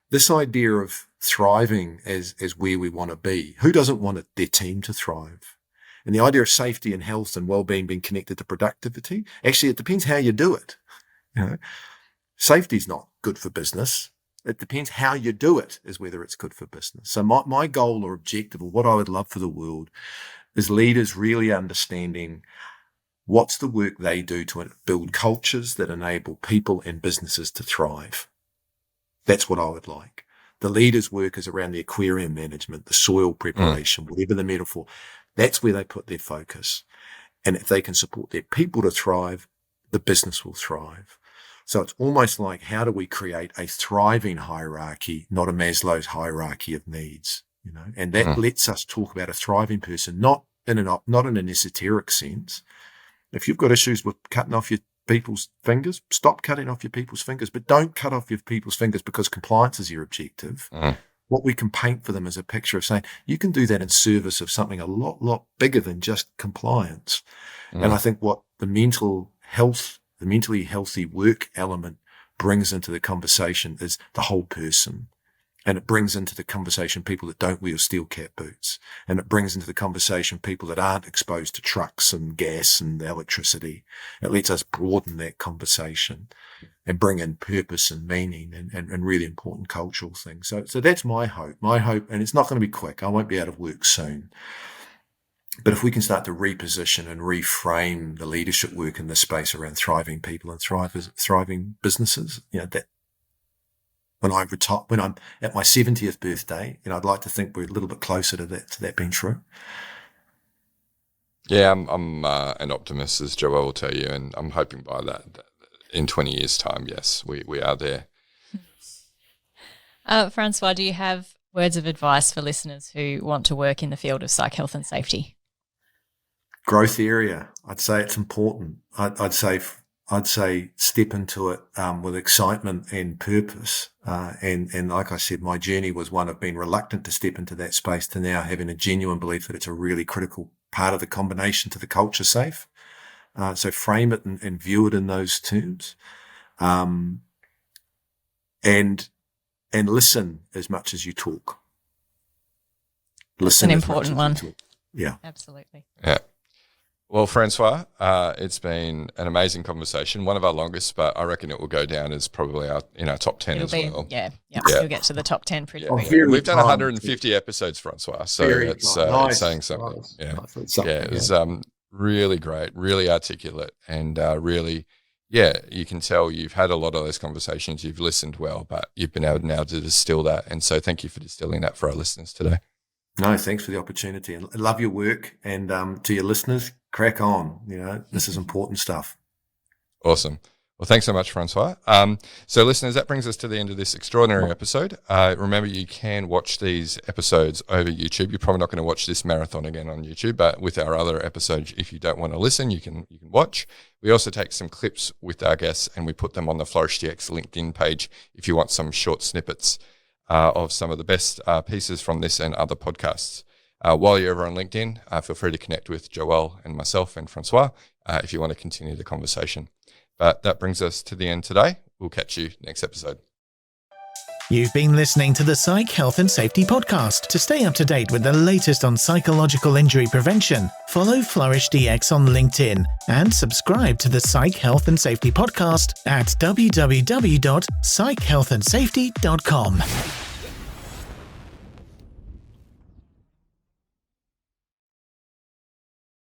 this idea of thriving as where we want to be, who doesn't want their team to thrive? And the idea of safety and health and well-being being connected to productivity, actually it depends how you do it. Safety's not good for business. It depends how you do it is whether it's good for business. So my goal or objective, or what I would love for the world, is leaders really understanding what's the work they do to build cultures that enable people and businesses to thrive. That's what I would like. The leaders' work is around the aquarium management, the soil preparation, whatever the metaphor. That's where they put their focus. And if they can support their people to thrive, the business will thrive. So it's almost like, how do we create a thriving hierarchy, not a Maslow's hierarchy of needs, and that lets us talk about a thriving person, not in an esoteric sense. If you've got issues with cutting off your people's fingers, stop cutting off your people's fingers, but don't cut off your people's fingers because compliance is your objective. What we can paint for them is a picture of saying, you can do that in service of something a lot bigger than just compliance. And I think what the mentally healthy work element brings into the conversation is the whole person. And it brings into the conversation people that don't wear steel cap boots. And it brings into the conversation people that aren't exposed to trucks and gas and electricity. It lets us broaden that conversation and bring in purpose and meaning and really important cultural things. So that's my hope. And it's not going to be quick. I won't be out of work soon. But if we can start to reposition and reframe the leadership work in this space around thriving people and thriving businesses, that when I'm at my 70th birthday, I'd like to think we're a little bit closer to that being true. Yeah, I'm an optimist, as Joelle will tell you, and I'm hoping by that in 20 years' time, yes, we are there. Francois, do you have words of advice for listeners who want to work in the field of psych health and safety? Growth area. I'd say it's important. I'd say step into it with excitement and purpose. And like I said, my journey was one of being reluctant to step into that space to now having a genuine belief that it's a really critical part of the combination to the culture safe. So frame it and view it in those terms. And listen as much as you talk. Listen. It's an important one. Yeah. Absolutely. Yeah. Well, Francois, it's been an amazing conversation. One of our longest, but I reckon it will go down as probably our top 10 well. Yeah. You'll get to the top 10 pretty quickly. We've done 150 episodes, Francois, so it's saying something. Nice. It was really great, really articulate, and really, you can tell you've had a lot of those conversations. You've listened well, but you've been able now to distill that. And so thank you for distilling that for our listeners today. No, thanks for the opportunity. I love your work, and to your listeners, crack on. This is important stuff. Awesome. Well, thanks so much, Francois. So listeners, that brings us to the end of this extraordinary episode. Remember, you can watch these episodes over YouTube. You're probably not going to watch this marathon again on YouTube, but with our other episodes, if you don't want to listen, you can watch. We also take some clips with our guests and we put them on the Flourish DX LinkedIn page if you want some short snippets of some of the best pieces from this and other podcasts. While you're over on LinkedIn, feel free to connect with Joelle and myself and Francois if you want to continue the conversation. But that brings us to the end today. We'll catch you next episode. You've been listening to the Psych Health and Safety Podcast. To stay up to date with the latest on psychological injury prevention, follow Flourish DX on LinkedIn and subscribe to the Psych Health and Safety Podcast at www.psychealthandsafety.com.